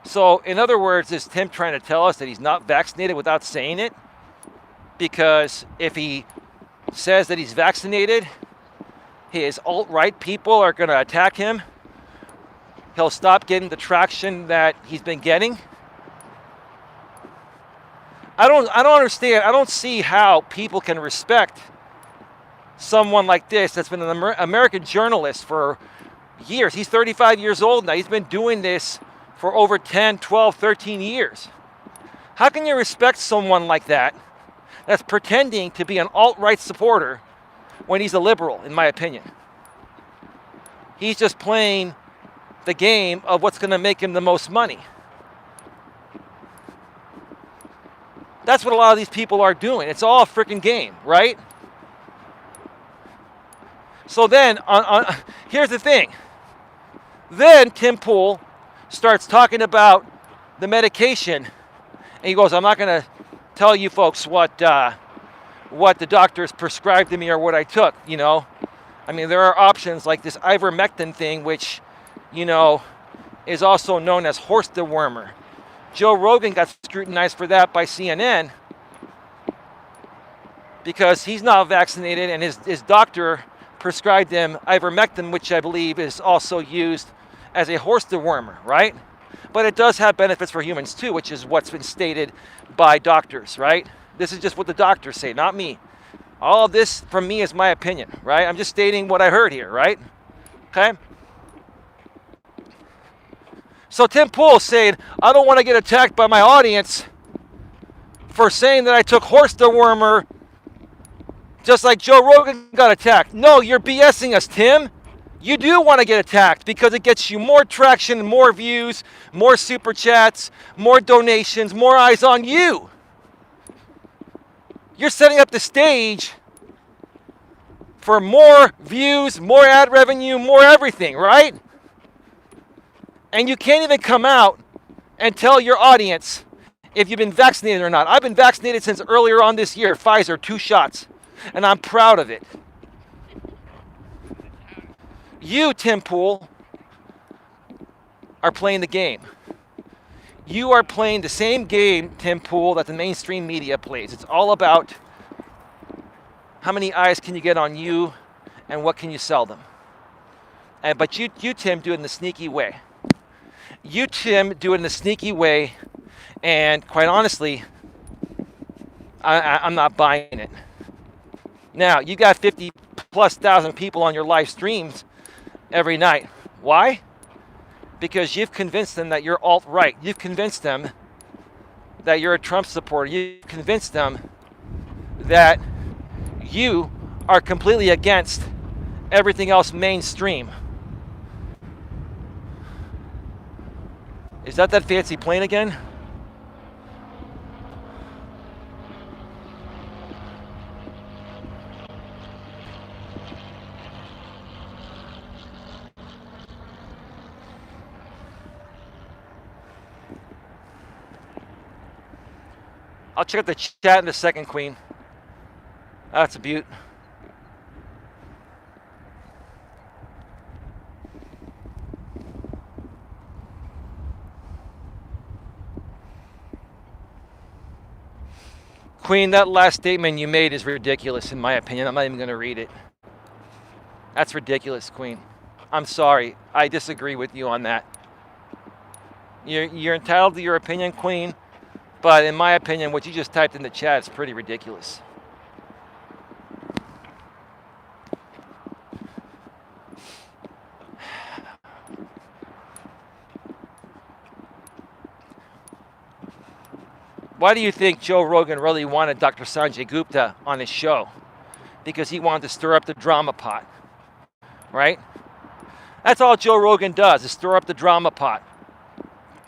So, in other words, is Tim trying to tell us that he's not vaccinated without saying it? Because if he says that he's vaccinated, his alt-right people are going to attack him. He'll stop getting the traction that he's been getting. I don't understand. I don't see how people can respect someone like this that's been an American journalist for years. He's 35 years old now. He's been doing this for over 10, 12, 13 years. How can you respect someone like that that's pretending to be an alt-right supporter when he's a liberal, in my opinion? He's just playing the game of what's going to make him the most money. That's what a lot of these people are doing. It's all a freaking game, right? So then, here's the thing. Then Tim Pool starts talking about the medication, and he goes, I'm not going to tell you folks what the doctors prescribed to me or what I took, I mean, there are options like this ivermectin thing, which, is also known as horse dewormer. Joe Rogan got scrutinized for that by CNN because he's not vaccinated, and his doctor prescribed him ivermectin, which I believe is also used as a horse dewormer, right? But it does have benefits for humans too, which is what's been stated by doctors, right? This is just what the doctors say, not me. All of this from me is my opinion, right? I'm just stating what I heard here, right? Okay? So Tim Pool saying, I don't want to get attacked by my audience for saying that I took horse dewormer just like Joe Rogan got attacked. No, you're BSing us, Tim. You do want to get attacked because it gets you more traction, more views, more super chats, more donations, more eyes on you. You're setting up the stage for more views, more ad revenue, more everything, right? And you can't even come out and tell your audience if you've been vaccinated or not. I've been vaccinated since earlier on this year, Pfizer, 2 shots, and I'm proud of it. You, Tim Pool, are playing the game. You are playing the same game, Tim Pool, that the mainstream media plays. It's all about how many eyes can you get on you and what can you sell them. But you, Tim, do it in the sneaky way. You, Tim, do it in the sneaky way, and quite honestly, I'm not buying it. Now, you got 50,000+ people on your live streams every night. Why? Because you've convinced them that you're alt-right. You've convinced them that you're a Trump supporter. You've convinced them that you are completely against everything else mainstream. Is that fancy plane again? I'll check out the chat in a second, Queen. That's a beaut. Queen, that last statement you made is ridiculous in my opinion. I'm not even going to read it. That's ridiculous, Queen. I'm sorry. I disagree with you on that. You're entitled to your opinion, Queen, but in my opinion, what you just typed in the chat is pretty ridiculous. Why do you think Joe Rogan really wanted Dr. Sanjay Gupta on his show? Because he wanted to stir up the drama pot, right? That's all Joe Rogan does, is stir up the drama pot.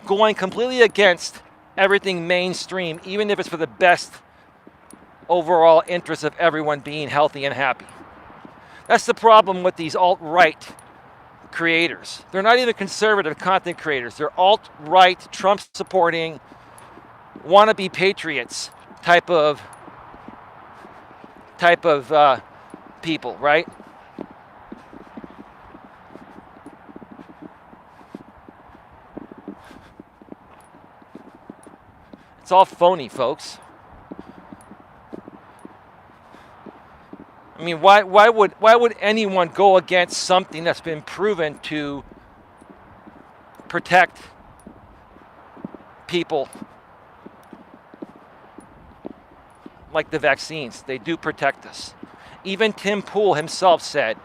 Going completely against everything mainstream, even if it's for the best overall interest of everyone being healthy and happy. That's the problem with these alt-right creators. They're not even conservative content creators. They're alt-right, Trump-supporting, wannabe patriots type of people, right? It's all phony, folks. I mean, why would anyone go against something that's been proven to protect people? Like the vaccines, they do protect us. Even Tim Pool himself said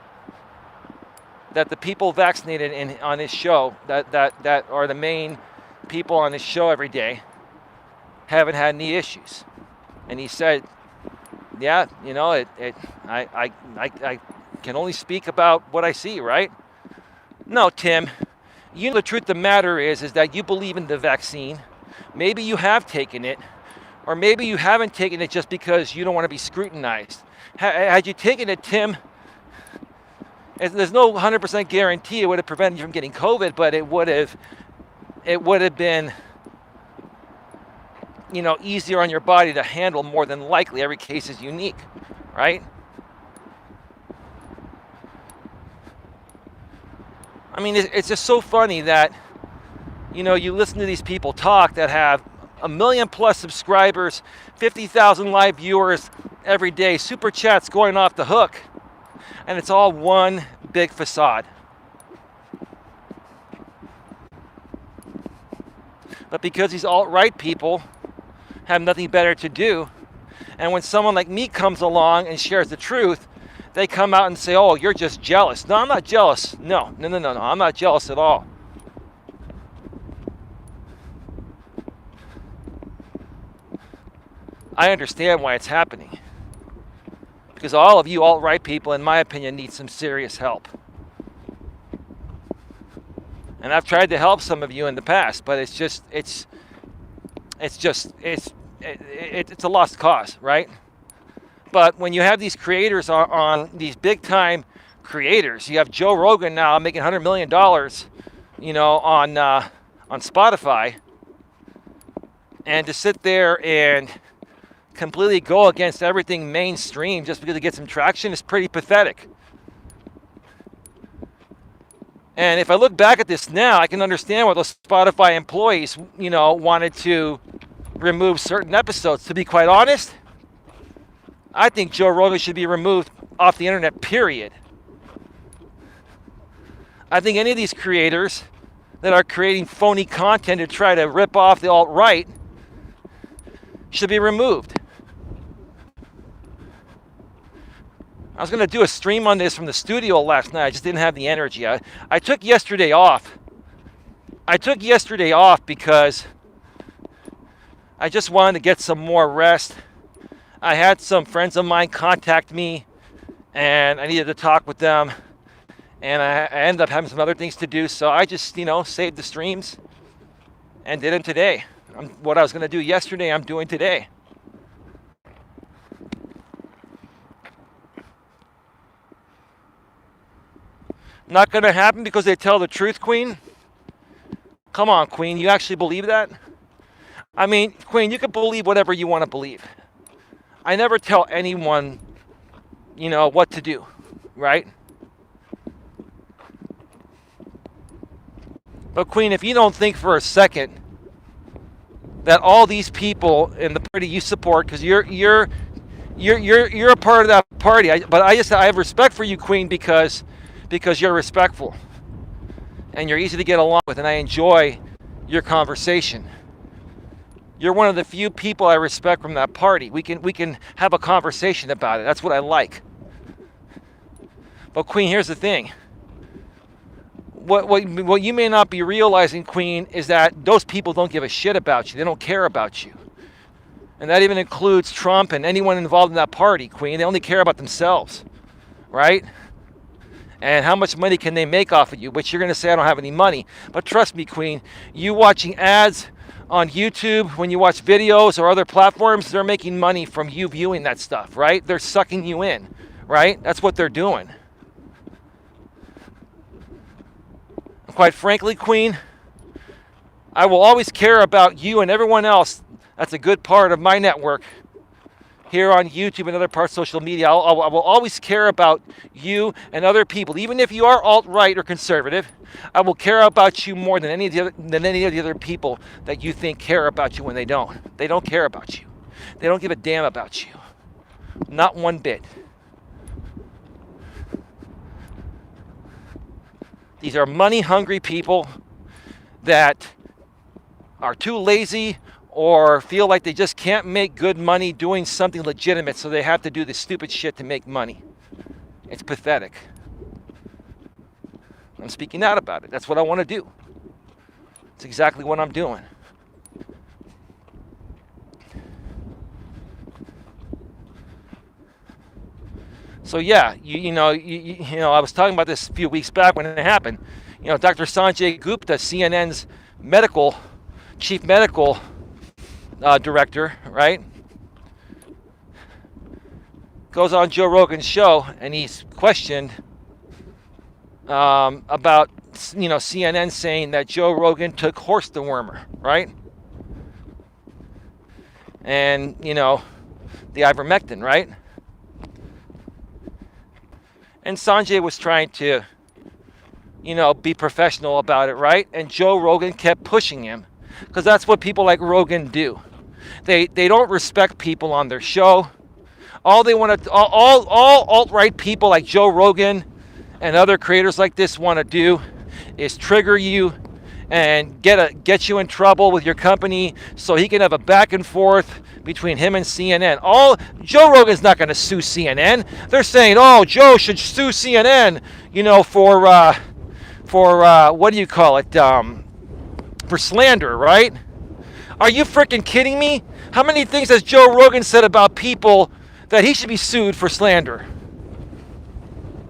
that the people vaccinated on his show, that are the main people on his show every day, haven't had any issues. And he said, yeah, you know, I can only speak about what I see, right? No, Tim, you know the truth of the matter is that you believe in the vaccine. Maybe you have taken it, or maybe you haven't taken it just because you don't want to be scrutinized. Had you taken it, Tim, there's no 100% guarantee it would have prevented you from getting COVID, but it would have been, you know, easier on your body to handle. More than likely, every case is unique, right? I mean, it's just so funny that, you know, you listen to these people talk that have 1 million plus subscribers, 50,000 live viewers every day, super chats going off the hook, and it's all one big facade. But because these alt-right people have nothing better to do, and when someone like me comes along and shares the truth, they come out and say, oh, you're just jealous. No, I'm not jealous. No, I'm not jealous at all. I understand why it's happening. Because all of you alt-right people, in my opinion, need some serious help. And I've tried to help some of you in the past, but it's a lost cause, right? But when you have these creators on these big time creators, you have Joe Rogan now making $100 million, you know, on Spotify, and to sit there and completely go against everything mainstream just because it gets some traction is pretty pathetic. And if I look back at this now, I can understand why those Spotify employees, you know, wanted to remove certain episodes. To be quite honest, I think Joe Rogan should be removed off the internet, period. I think any of these creators that are creating phony content to try to rip off the alt-right should be removed. I was going to do a stream on this from the studio last night. I just didn't have the energy. I took yesterday off. I took yesterday off because I just wanted to get some more rest. I had some friends of mine contact me and I needed to talk with them, and I ended up having some other things to do, so I just, saved the streams and did them today. What I was going to do yesterday, I'm doing today. Not going to happen because they tell the truth, Queen? Come on, Queen, you actually believe that? I mean, Queen, you can believe whatever you want to believe. I never tell anyone, what to do, right? But Queen, if you don't think for a second that all these people in the party you support, because you're a part of that party, I have respect for you, Queen, because you're respectful and you're easy to get along with, and I enjoy your conversation. You're one of the few people I respect from that party. We can have a conversation about it. That's what I like. But Queen, here's the thing. What you may not be realizing, Queen, is that those people don't give a shit about you. They don't care about you. And that even includes Trump and anyone involved in that party, Queen. They only care about themselves, right? And how much money can they make off of you? Which you're going to say, I don't have any money. But trust me, Queen, you watching ads on YouTube, when you watch videos or other platforms, they're making money from you viewing that stuff, right? They're sucking you in, right? That's what they're doing. Quite frankly, Queen, I will always care about you and everyone else that's a good part of my network here on YouTube and other parts of social media. I will always care about you and other people. Even if you are alt-right or conservative, I will care about you more than any of the other people that you think care about you when they don't. They don't care about you. They don't give a damn about you. Not one bit. These are money-hungry people that are too lazy or feel like they just can't make good money doing something legitimate, so they have to do this stupid shit to make money. It's pathetic. I'm speaking out about it. That's what I want to do. It's exactly what I'm doing. So yeah, I was talking about this a few weeks back when it happened. Dr. Sanjay Gupta, CNN's chief medical director, right, goes on Joe Rogan's show and he's questioned about CNN saying that Joe Rogan took horse dewormer, right, and the ivermectin, right. And Sanjay was trying to, be professional about it, right? And Joe Rogan kept pushing him, because that's what people like Rogan do. They don't respect people on their show. All they want to, all alt-right people like Joe Rogan and other creators like this want to do is trigger you and get you in trouble with your company, so he can have a back and forth between him and CNN. Joe Rogan's not going to sue CNN. They're saying, Joe should sue CNN, for what do you call it? For slander, right? Are you freaking kidding me? How many things has Joe Rogan said about people that he should be sued for slander?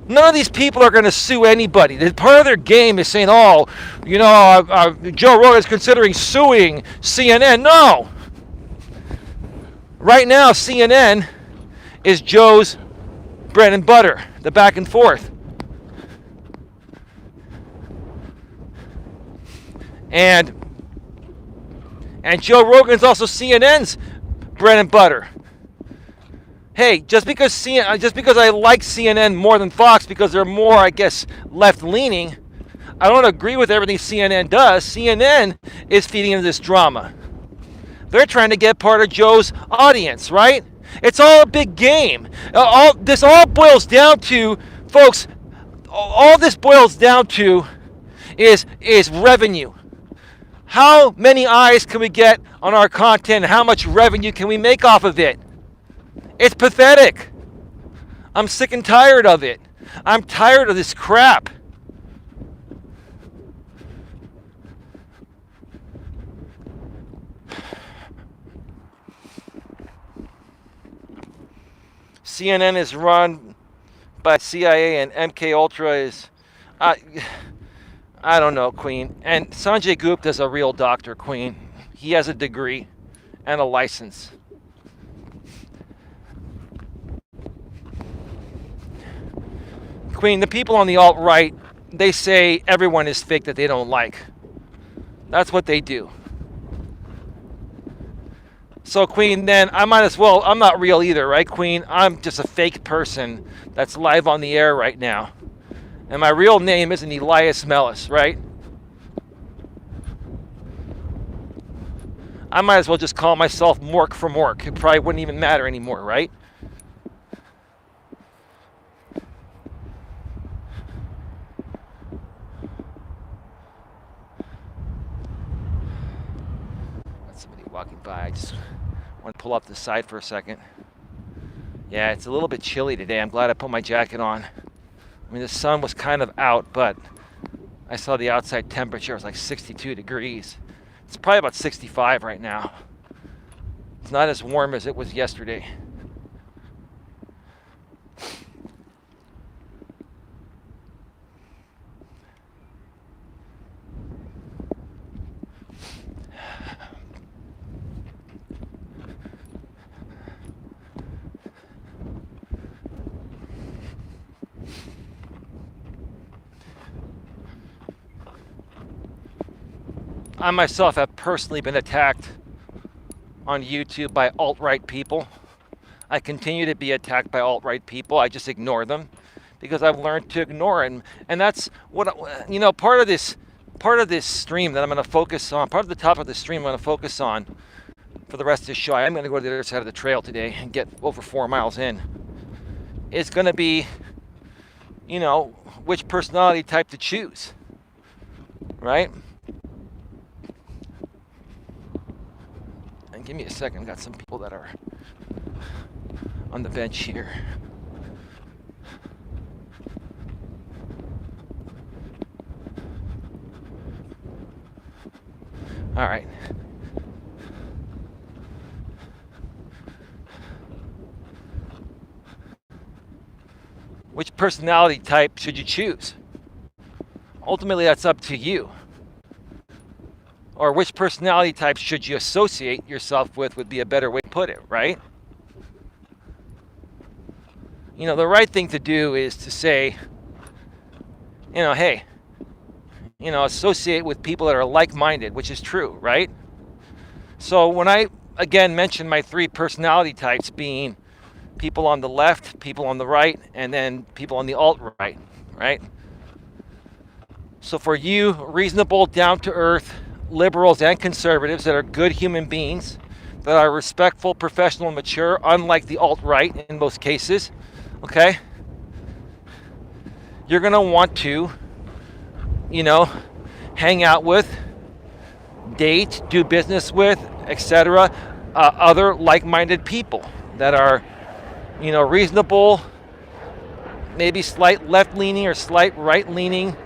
None of these people are going to sue anybody. Part of their game is saying, Joe Rogan is considering suing CNN. No. Right now, CNN is Joe's bread and butter, the back and forth. And Joe Rogan's also CNN's bread and butter. Hey, just because I like CNN more than Fox because they're more, I guess, left-leaning, I don't agree with everything CNN does. CNN is feeding into this drama. They're trying to get part of Joe's audience, right? It's all a big game. This all boils down to, folks, all this boils down to is revenue. How many eyes can we get on our content? How much revenue can we make off of it? It's pathetic. I'm sick and tired of it. I'm tired of this crap. CNN is run by CIA and MK Ultra is, I don't know, Queen. And Sanjay Gupta is a real doctor, Queen. He has a degree and a license. Queen, the people on the alt-right, they say everyone is fake that they don't like. That's what they do. So, Queen, then I might as well, I'm not real either, right, Queen? I'm just a fake person that's live on the air right now. And my real name isn't Elias Melas, right? I might as well just call myself Mork from Mork. It probably wouldn't even matter anymore, right? Got somebody walking by. I just want to pull up the side for a second. Yeah, it's a little bit chilly today. I'm glad I put my jacket on. I mean, the sun was kind of out, but I saw the outside temperature. It was like 62 degrees. It's probably about 65 right now. It's not as warm as it was yesterday. I myself have personally been attacked on YouTube by alt-right people. I continue to be attacked by alt-right people. I just ignore them because I've learned to ignore it. And that's what, you know, part of this stream that I'm going to focus on, part of the topic of the stream I'm going to focus on for the rest of the show. I'm going to go to the other side of the trail today and get over 4 miles in. It's going to be, you know, which personality type to choose, right? And give me a second. I've got some people that are on the bench here. All right. Which personality type should you choose? Ultimately, that's up to you. Or which personality type should you associate yourself with would be a better way to put it, right? You know, the right thing to do is to say, you know, hey, you know, associate with people that are like-minded, which is true, right? So when I, again, mention my 3 personality types being people on the left, people on the right, and then people on the alt-right, right? So for you, reasonable, down-to-earth liberals and conservatives that are good human beings, that are respectful, professional, and mature, unlike the alt-right in most cases, okay? You're going to want to, you know, hang out with, date, do business with, etc., other like-minded people that are, you know, reasonable, maybe slight left-leaning or slight right-leaning,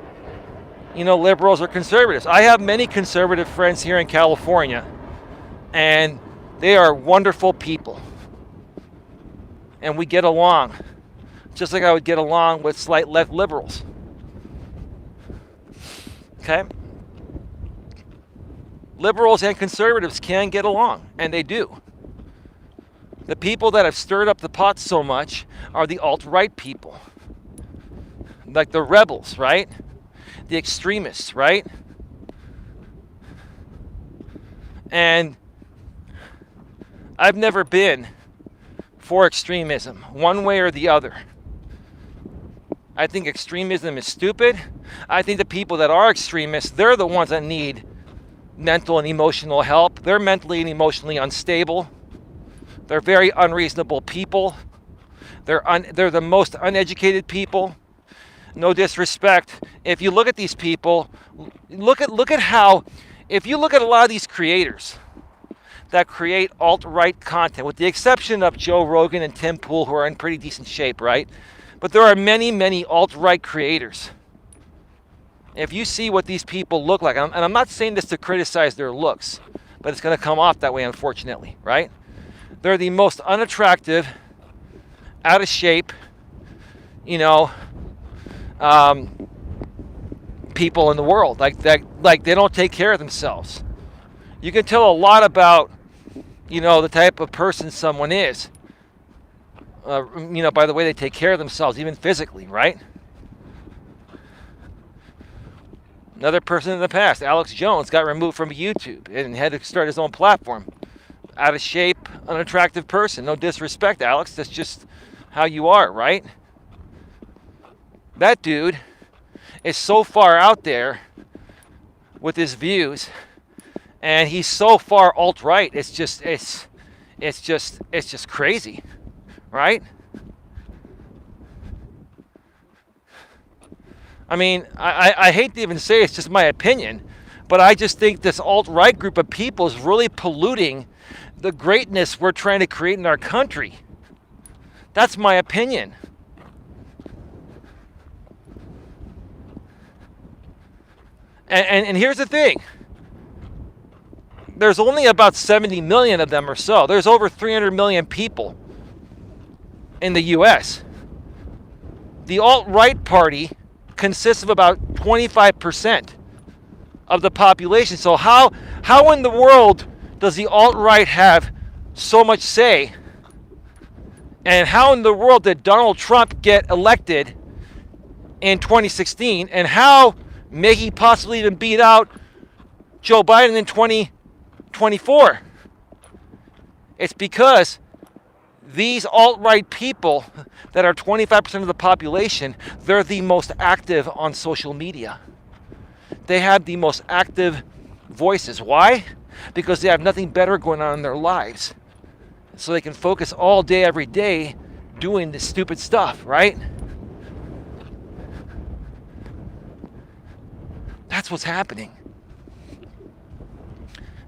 you know, liberals or conservatives. I have many conservative friends here in California, and they are wonderful people. And we get along, just like I would get along with slight left liberals. Okay? Liberals and conservatives can get along, and they do. The people that have stirred up the pot so much are the alt-right people. Like the rebels, right? The extremists, right? And I've never been for extremism, one way or the other. I think extremism is stupid. I think the people that are extremists, they're the ones that need mental and emotional help. They're mentally and emotionally unstable. They're very unreasonable people. They're the most uneducated people. No disrespect. If you look at these people, look at how, if you look at a lot of these creators that create alt-right content, with the exception of Joe Rogan and Tim Pool, who are in pretty decent shape, right? But there are many, many alt-right creators. If you see what these people look like, and I'm not saying this to criticize their looks, but it's going to come off that way, unfortunately, right? They're the most unattractive, out of shape, you know, um, people in the world. Like that, like they don't take care of themselves. You can tell a lot about, the type of person someone is. By the way they take care of themselves, even physically, right? Another person in the past, Alex Jones, got removed from YouTube and had to start his own platform. Out of shape, unattractive person. No disrespect, Alex. That's just how you are, right? That dude is so far out there with his views, and he's so far alt-right. It's just crazy, right? I mean, I hate to even say it's just my opinion, but I just think this alt-right group of people is really polluting the greatness we're trying to create in our country. That's my opinion. And here's the thing. There's only about 70 million of them or so. There's over 300 million people in the U.S. The alt-right party consists of about 25% of the population. So how in the world does the alt-right have so much say? And how in the world did Donald Trump get elected in 2016? And how may he possibly even beat out Joe Biden in 2024? It's because these alt-right people that are 25% of the population, they're the most active on social media. They have the most active voices. Why? Because they have nothing better going on in their lives. So they can focus all day, every day, doing this stupid stuff, right? That's what's happening.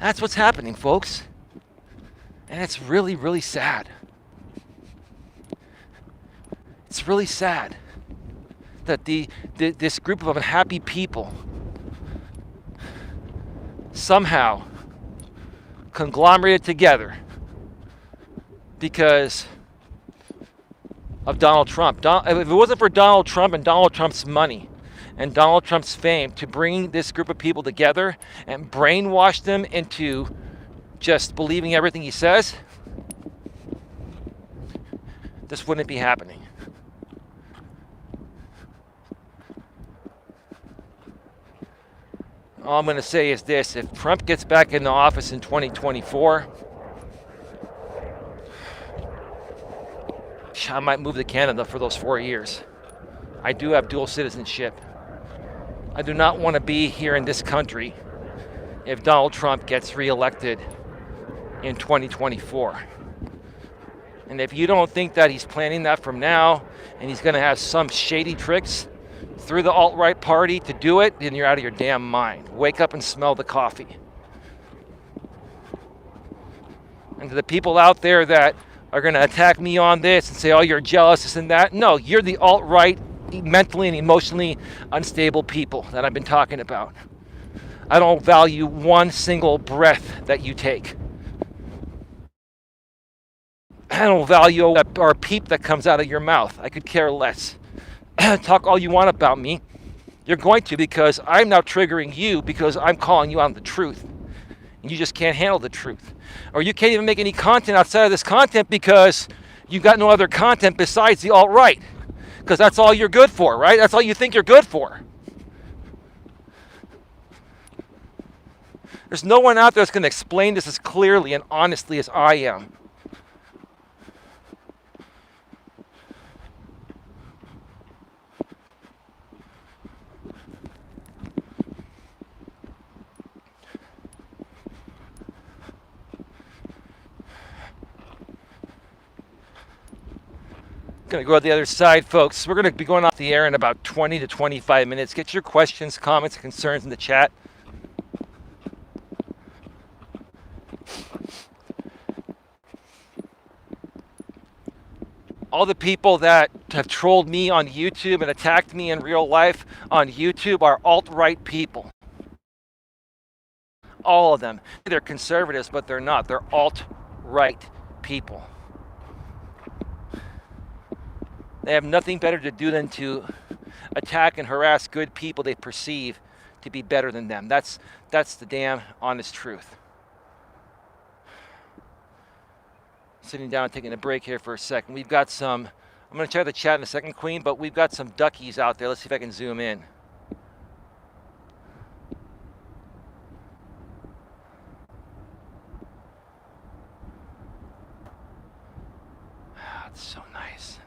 That's what's happening, folks. And it's really, really sad. It's really sad that this group of unhappy people somehow conglomerated together because of Donald Trump. If it wasn't for Donald Trump and Donald Trump's money and Donald Trump's fame to bring this group of people together and brainwash them into just believing everything he says, this wouldn't be happening. All I'm going to say is this: if Trump gets back into office in 2024, I might move to Canada for those 4 years. I do have dual citizenship. I do not want to be here in this country if Donald Trump gets reelected in 2024. And if you don't think that he's planning that from now and he's going to have some shady tricks through the alt-right party to do it, then you're out of your damn mind. Wake up and smell the coffee. And to the people out there that are going to attack me on this and say, oh, you're jealous, this and that. No, you're the alt-right, mentally and emotionally unstable people that I've been talking about. I don't value one single breath that you take. I don't value a peep that comes out of your mouth. I could care less. Talk all you want about me. You're going to, because I'm now triggering you because I'm calling you on the truth. And you just can't handle the truth. Or you can't even make any content outside of this content because you've got no other content besides the alt-right. Because that's all you're good for, right? That's all you think you're good for. There's no one out there that's going to explain this as clearly and honestly as I am. Going to go to the other side, folks. We're going to be going off the air in about 20 to 25 minutes. Get your questions, comments, concerns in the chat. All the people that have trolled me on YouTube and attacked me in real life on YouTube are alt-right people. All of them. They're conservatives, but they're not. They're alt-right people. They have nothing better to do than to attack and harass good people they perceive to be better than them. That's the damn honest truth. Sitting down and taking a break here for a second. We've got some, I'm going to check the chat in a second, Queen, but we've got some duckies out there. Let's see if I can zoom in. It's so nice.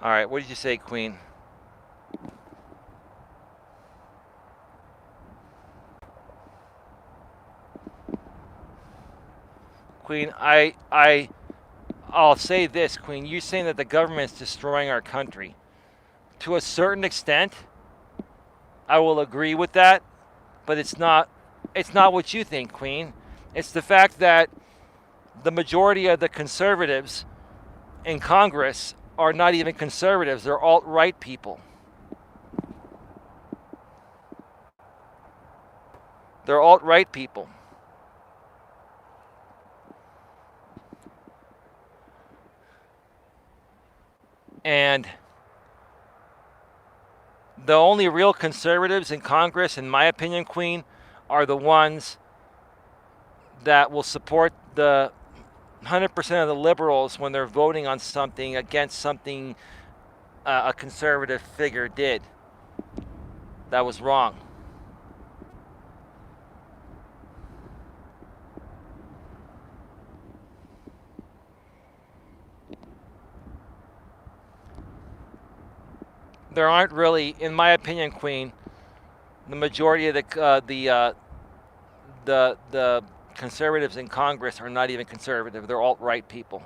All right, what did you say, Queen? Queen, I'll say this, Queen. You're saying that the government's destroying our country. To a certain extent, I will agree with that, but it's not what you think, Queen. It's the fact that the majority of the conservatives in Congress are not even conservatives. They're alt-right people. They're alt-right people. And the only real conservatives in Congress, in my opinion, Queen, are the ones that will support the 100% of the liberals when they're voting on something against something a conservative figure did that was wrong. There aren't really, in my opinion, Queen, the majority of the conservatives in Congress are not even conservative. They're alt-right people.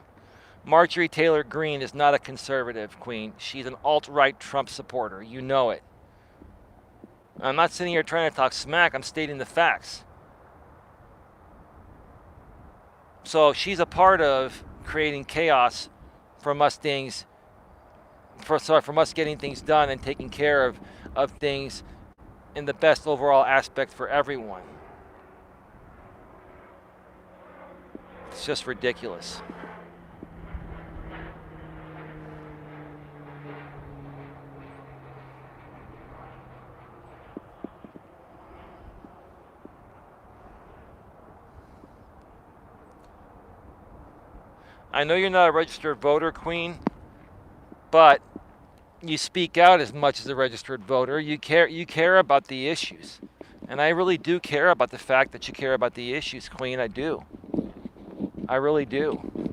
Marjorie Taylor Greene is not a conservative, Queen. She's an alt-right Trump supporter. You know it. I'm not sitting here trying to talk smack. I'm stating the facts. So she's a part of creating chaos from us things. From us getting things done and taking care of things in the best overall aspect for everyone. It's just ridiculous. I know you're not a registered voter, Queen, but you speak out as much as a registered voter. You care about the issues. And I really do care about the fact that you care about the issues, Queen. I do. I really do.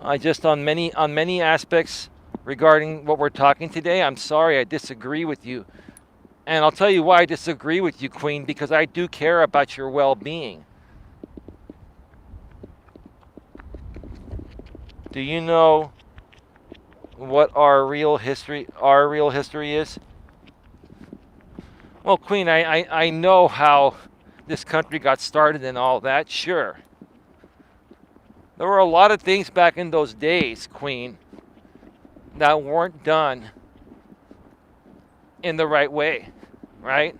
I just on many aspects regarding what we're talking today, I'm sorry I disagree with you. And I'll tell you why I disagree with you, Queen, because I do care about your well-being. Do you know what our real history is? Well, Queen, I know how this country got started and all that, sure. There were a lot of things back in those days, Queen, that weren't done in the right way, right?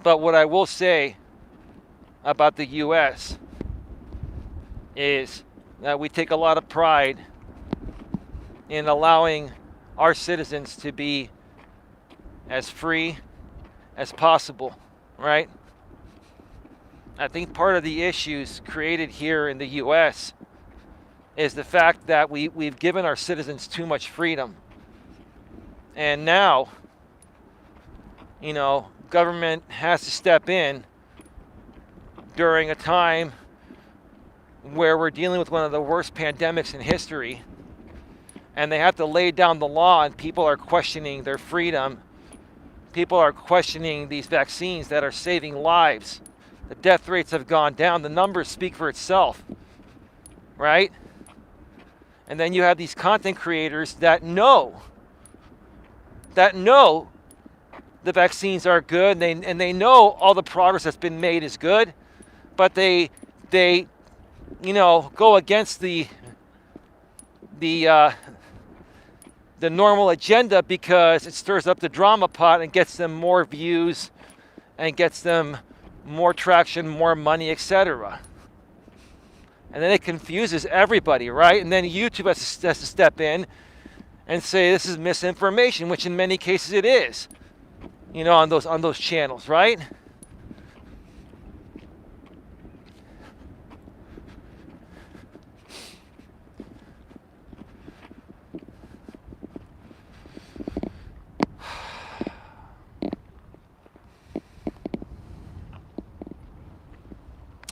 But what I will say about the U.S. is that we take a lot of pride in allowing our citizens to be as free as possible, right? I think part of the issues created here in the U.S. is the fact that we've given our citizens too much freedom. And now, government has to step in during a time where we're dealing with one of the worst pandemics in history, and they have to lay down the law, and people are questioning their freedom. People are questioning these vaccines that are saving lives. The death rates have gone down. The numbers speak for itself, right? And then you have these content creators that know the vaccines are good, and they know all the progress that's been made is good, but they go against the normal agenda because it stirs up the drama pot and gets them more views and gets them more traction, more money, etc. And then it confuses everybody, right? And then YouTube has to step in and say this is misinformation, which in many cases it is, on those channels, right?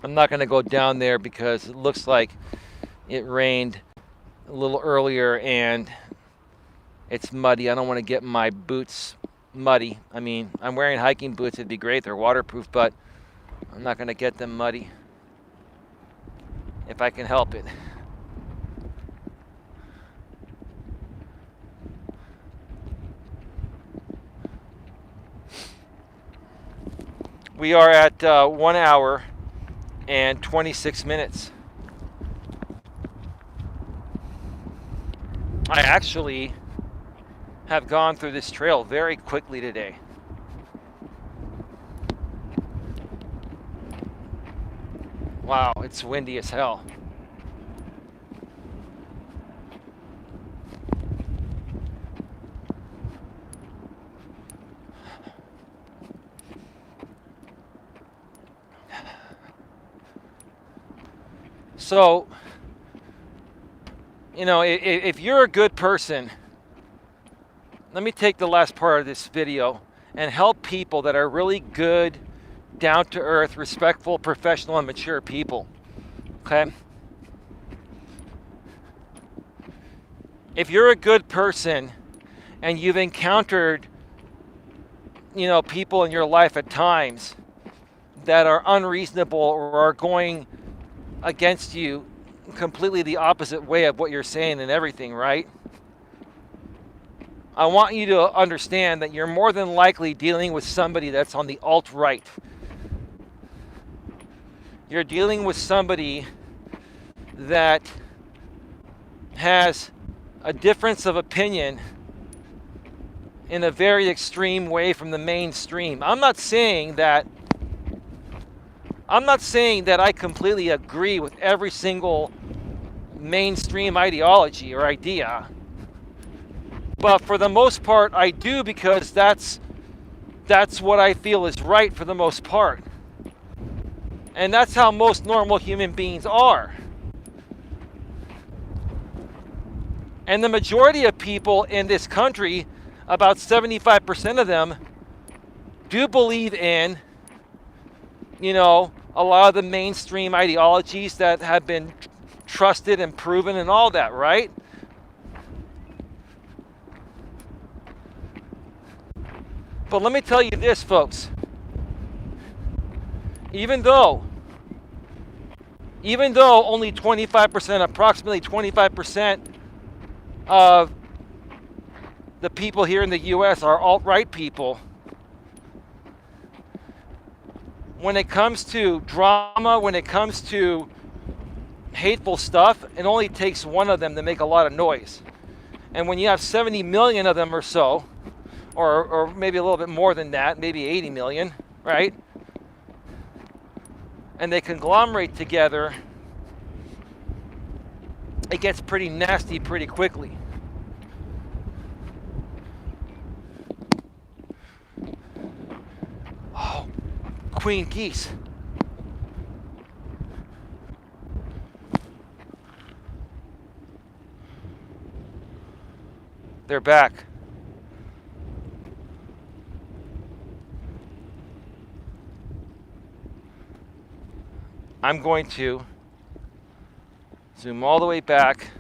I'm not going to go down there because it looks like it rained a little earlier and it's muddy. I don't want to get my boots muddy. I mean, I'm wearing hiking boots. It'd be great. They're waterproof, but I'm not going to get them muddy if I can help it. We are at 1 hour and 26 minutes. I actually have gone through this trail very quickly today. Wow, it's windy as hell. So, if you're a good person, let me take the last part of this video and help people that are really good, down-to-earth, respectful, professional, and mature people, okay? If you're a good person and you've encountered, people in your life at times that are unreasonable or are going against you completely the opposite way of what you're saying and everything, right? I want you to understand that you're more than likely dealing with somebody that's on the alt-right. You're dealing with somebody that has a difference of opinion in a very extreme way from the mainstream. I'm not saying that I completely agree with every single mainstream ideology or idea. But for the most part, I do, because that's what I feel is right for the most part. And that's how most normal human beings are. And the majority of people in this country, about 75% of them, do believe in, a lot of the mainstream ideologies that have been trusted and proven and all that, right? But let me tell you this, folks. Even though only 25%, approximately 25% of the people here in the U.S. are alt-right people, when it comes to drama, when it comes to hateful stuff, it only takes one of them to make a lot of noise. And when you have 70 million of them or so, or maybe a little bit more than that, maybe 80 million, right? And they conglomerate together, it gets pretty nasty pretty quickly. Oh, queen geese. They're back. I'm going to zoom all the way back.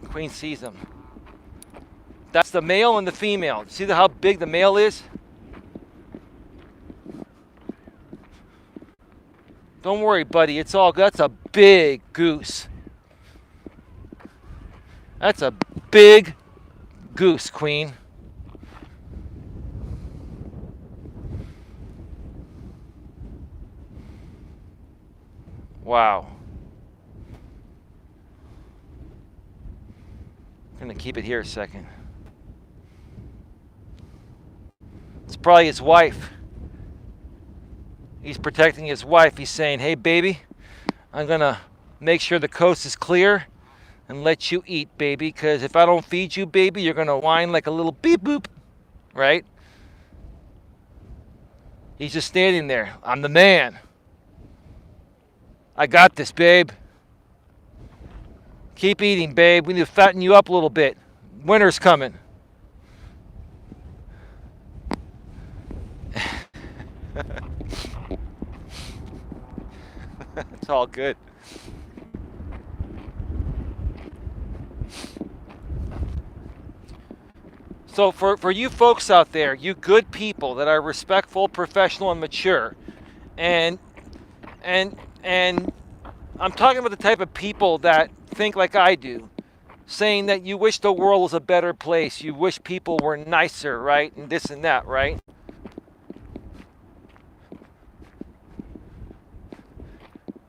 Queen sees them. That's the male and the female. See how big the male is? Don't worry, buddy. It's all good. That's a big goose. That's a big goose, queen. Wow. I'm going to keep it here a second. It's probably his wife. He's protecting his wife. He's saying, hey, baby, I'm going to make sure the coast is clear and let you eat, baby, because if I don't feed you, baby, you're going to whine like a little beep boop, right? He's just standing there. I'm the man. I got this, babe. Keep eating, babe. We need to fatten you up a little bit. Winter's coming. It's all good. So for you folks out there, you good people that are respectful, professional, and mature, and I'm talking about the type of people that think like I do, saying that you wish the world was a better place, you wish people were nicer, right, and this and that, right?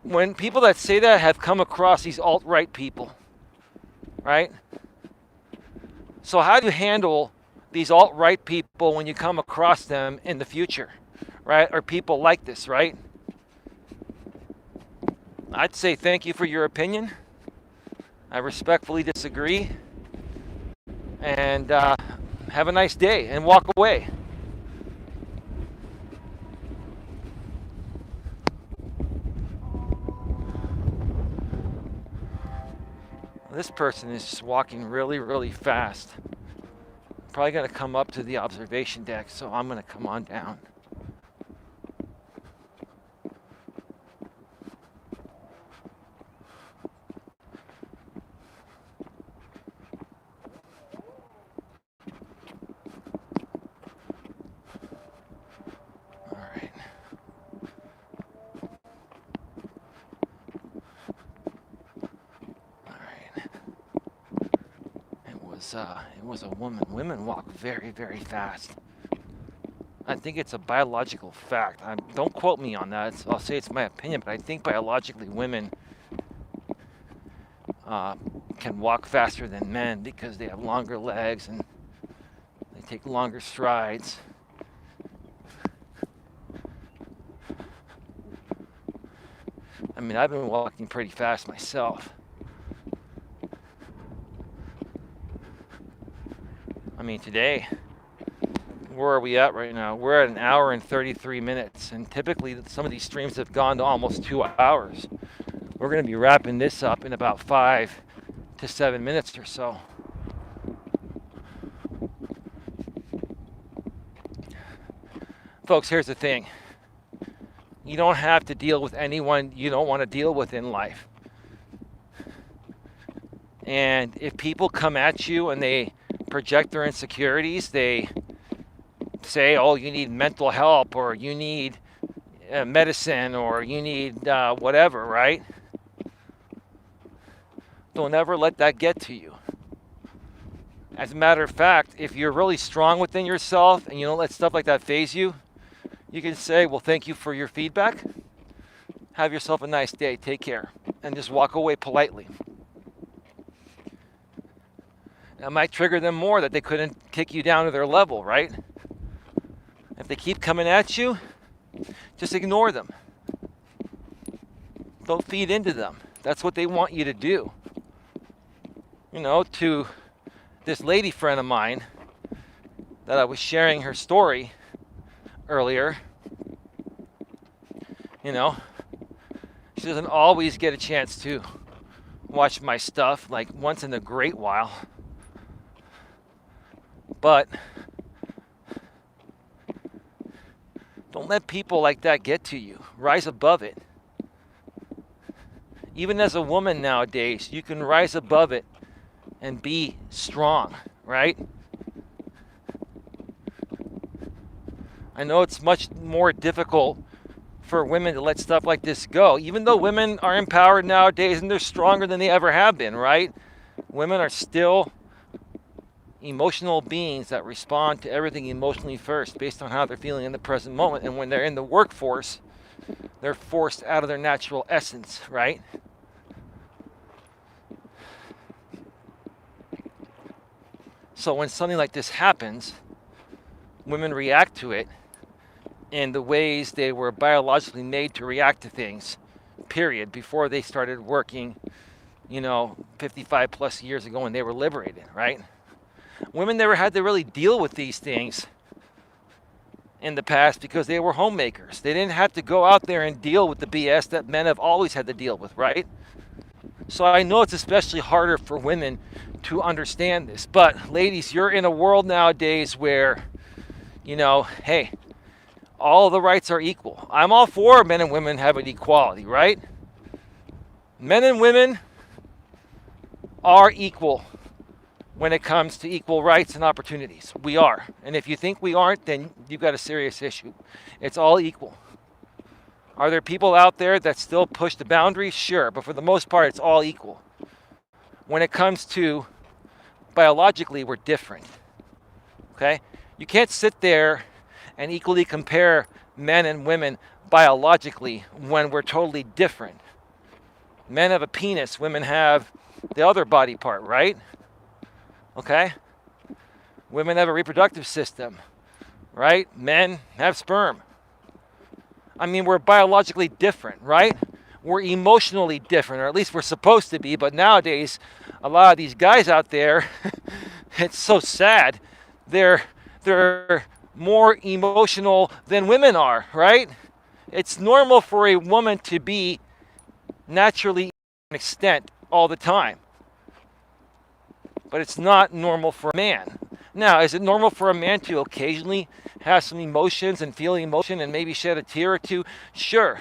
When people that say that have come across these alt-right people, right? So how do you handle these alt-right people when you come across them in the future, right? Or people like this, right? I'd say thank you for your opinion. I respectfully disagree. And have a nice day and walk away. This person is just walking really, really fast. Probably going to come up to the observation deck, so I'm going to come on down. All right. All right. It was a woman. Women walk very, very fast. I think it's a biological fact. Don't quote me on that. I'll say it's my opinion, but I think biologically women can walk faster than men because they have longer legs and they take longer strides. I mean, I've been walking pretty fast myself. I mean, today, where are we at right now? We're at 1 hour and 33 minutes, and typically some of these streams have gone to almost 2 hours. We're going to be wrapping this up in about 5 to 7 minutes or so. Folks, here's the thing. You don't have to deal with anyone you don't want to deal with in life. And if people come at you and they project their insecurities, they say, oh, you need mental help, or you need medicine, or you need whatever, right? Don't ever let that get to you. As a matter of fact, if you're really strong within yourself and you don't let stuff like that faze you, you can say, well, thank you for your feedback. Have yourself a nice day. Take care. And just walk away politely. That might trigger them more, that they couldn't kick you down to their level, right? If they keep coming at you, just ignore them. Don't feed into them. That's what they want you to do. You know, to this lady friend of mine that I was sharing her story earlier, you know, she doesn't always get a chance to watch my stuff, like once in a great while. But don't let people like that get to you. Rise above it. Even as a woman nowadays, you can rise above it and be strong, right? I know it's much more difficult for women to let stuff like this go, even though women are empowered nowadays and they're stronger than they ever have been, right? Women are still emotional beings that respond to everything emotionally first based on how they're feeling in the present moment. And when they're in the workforce, They're forced out of their natural essence, right? So when something like this happens, women react to it in the ways they were biologically made to react to things, period, before they started working, 55 plus years ago when they were liberated, right? Women never had to really deal with these things in the past because they were homemakers. They didn't have to go out there and deal with the BS that men have always had to deal with, right? So I know it's especially harder for women to understand this. But ladies, you're in a world nowadays where, hey, all the rights are equal. I'm all for men and women having equality, right? Men and women are equal when it comes to equal rights and opportunities. We are. And if you think we aren't, then you've got a serious issue. It's all equal. Are there people out there that still push the boundaries? Sure, but for the most part, it's all equal. When it comes to biologically, we're different. Okay? You can't sit there and equally compare men and women biologically when we're totally different. Men have a penis, women have the other body part, right? Okay? Women have a reproductive system, right? Men have sperm. I mean, we're biologically different, right? We're emotionally different, or at least we're supposed to be, but nowadays, a lot of these guys out there, it's so sad, they're more emotional than women are, right? It's normal for a woman to be naturally to an extent all the time, but it's not normal for a man. Now, is it normal for a man to occasionally have some emotions and feel emotion and maybe shed a tear or two? Sure,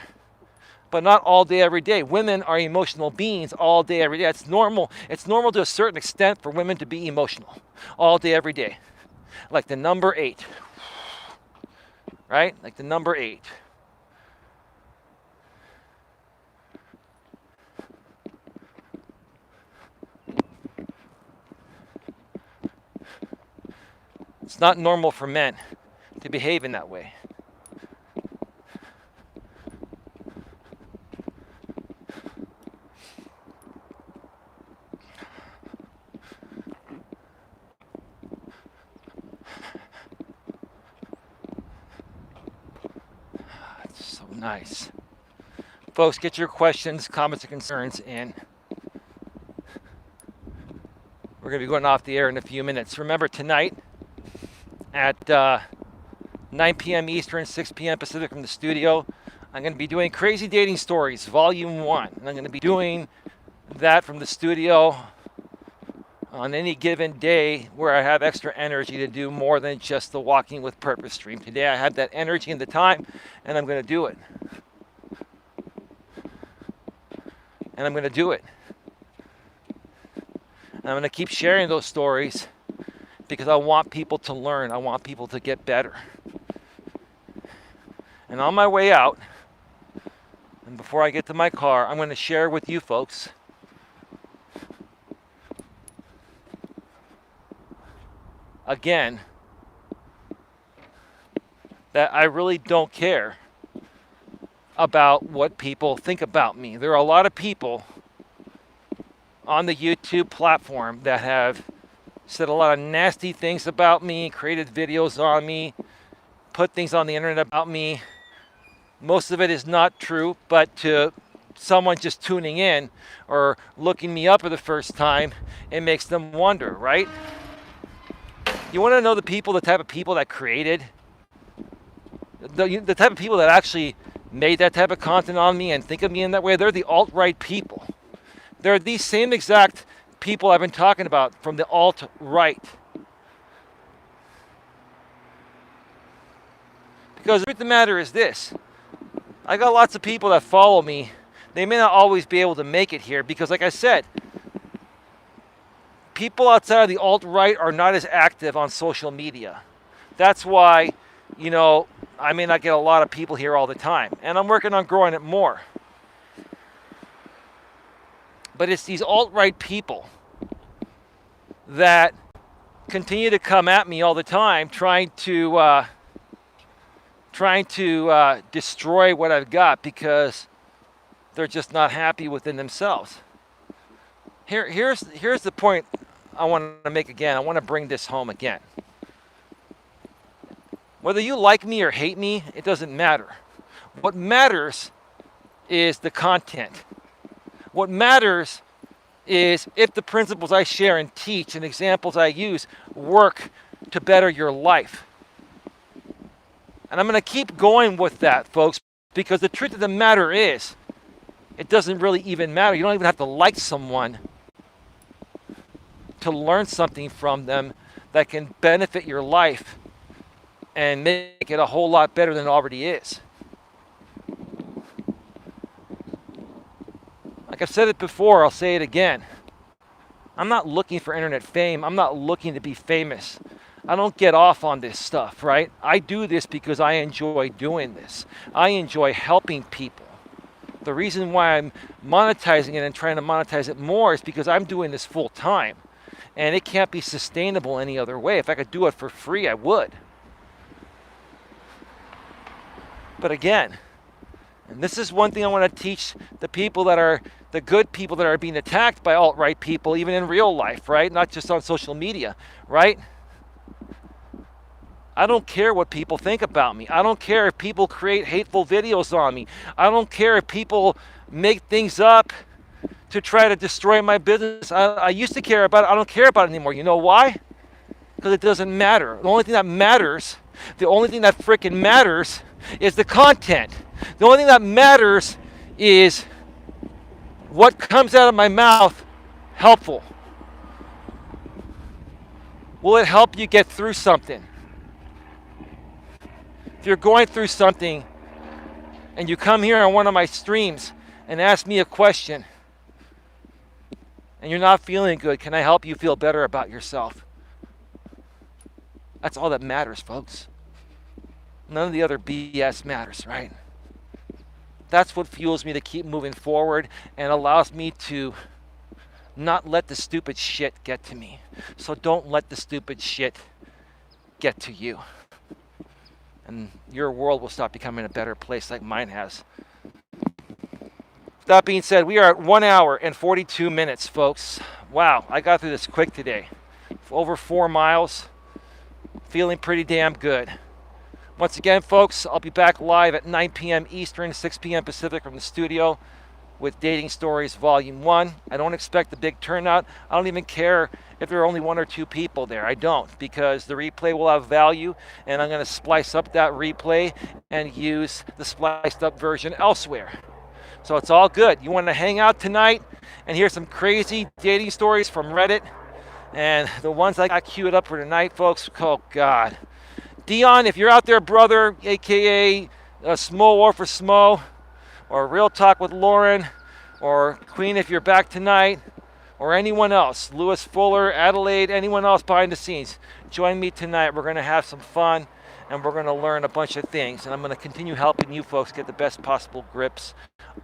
but not all day, every day. Women are emotional beings all day, every day. It's normal. It's normal to a certain extent for women to be emotional all day, every day. Like the number 8, right? Like the number 8. It's not normal for men to behave in that way. It's so nice. Folks, get your questions, comments, and concerns in. We're going to be going off the air in a few minutes. Remember, tonight at 9 p.m. Eastern, 6 p.m. Pacific from the studio, I'm going to be doing Crazy Dating Stories, Volume 1. And I'm going to be doing that from the studio on any given day where I have extra energy to do more than just the Walking with Purpose stream. Today I have that energy and the time, and I'm going to do it. And I'm going to do it. And I'm going to keep sharing those stories because I want people to learn. I want people to get better. And on my way out, and before I get to my car, I'm going to share with you folks again that I really don't care about what people think about me. There are a lot of people on the YouTube platform that have said a lot of nasty things about me, created videos on me, put things on the internet about me. Most of it is not true, but to someone just tuning in or looking me up for the first time, it makes them wonder, right? You want to know the type of people that created, the type of people that actually made that type of content on me and think of me in that way? They're the alt-right people. They're these same exact people I've been talking about from the alt-right. Because the truth of the matter is this. I got lots of people that follow me. They may not always be able to make it here because, like I said, people outside of the alt-right are not as active on social media. That's why, I may not get a lot of people here all the time. And I'm working on growing it more. But it's these alt-right people that continue to come at me all the time trying to trying to destroy what I've got because they're just not happy within themselves. Here's the point I want to make again. I want to bring this home again. Whether you like me or hate me, it doesn't matter. What matters is the content. What matters is if the principles I share and teach and examples I use work to better your life. And I'm going to keep going with that, folks, because the truth of the matter is, it doesn't really even matter. You don't even have to like someone to learn something from them that can benefit your life and make it a whole lot better than it already is. Like I've said it before, I'll say it again. I'm not looking for internet fame. I'm not looking to be famous. I don't get off on this stuff, right? I do this because I enjoy doing this. I enjoy helping people. The reason why I'm monetizing it and trying to monetize it more is because I'm doing this full time. And it can't be sustainable any other way. If I could do it for free, I would. But again, and this is one thing I want to teach the people that are, the good people that are being attacked by alt-right people, even in real life, right? Not just on social media, right? I don't care what people think about me. I don't care if people create hateful videos on me. I don't care if people make things up to try to destroy my business. I used to care about it. I don't care about it anymore. You know why? Because it doesn't matter. The only thing that matters, the only thing that freaking matters is the content. The only thing that matters is what comes out of my mouth helpful. Will it help you get through something? If you're going through something and you come here on one of my streams and ask me a question and you're not feeling good, can I help you feel better about yourself? That's all that matters, folks. None of the other BS matters, right? That's what fuels me to keep moving forward and allows me to not let the stupid shit get to me. So don't let the stupid shit get to you. And your world will start becoming a better place like mine has. That being said, we are at 1 hour and 42 minutes, folks. Wow, I got through this quick today. Over 4 miles. Feeling pretty damn good. Once again, folks, I'll be back live at 9 p.m. Eastern, 6 p.m. Pacific from the studio with Dating Stories Volume 1. I don't expect a big turnout. I don't even care if there are only 1 or 2 people there. I don't, because the replay will have value, and I'm going to splice up that replay and use the spliced up version elsewhere. So it's all good. You want to hang out tonight and hear some crazy dating stories from Reddit? And the ones I got queued up for tonight, folks, oh, God. Dion, if you're out there, brother, a.k.a. Smo or for Smo, or Real Talk with Lauren, or Queen, if you're back tonight, or anyone else, Lewis Fuller, Adelaide, anyone else behind the scenes, join me tonight. We're going to have some fun, and we're going to learn a bunch of things. And I'm going to continue helping you folks get the best possible grips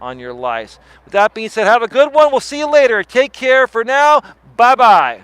on your lives. With that being said, have a good one. We'll see you later. Take care for now. Bye-bye.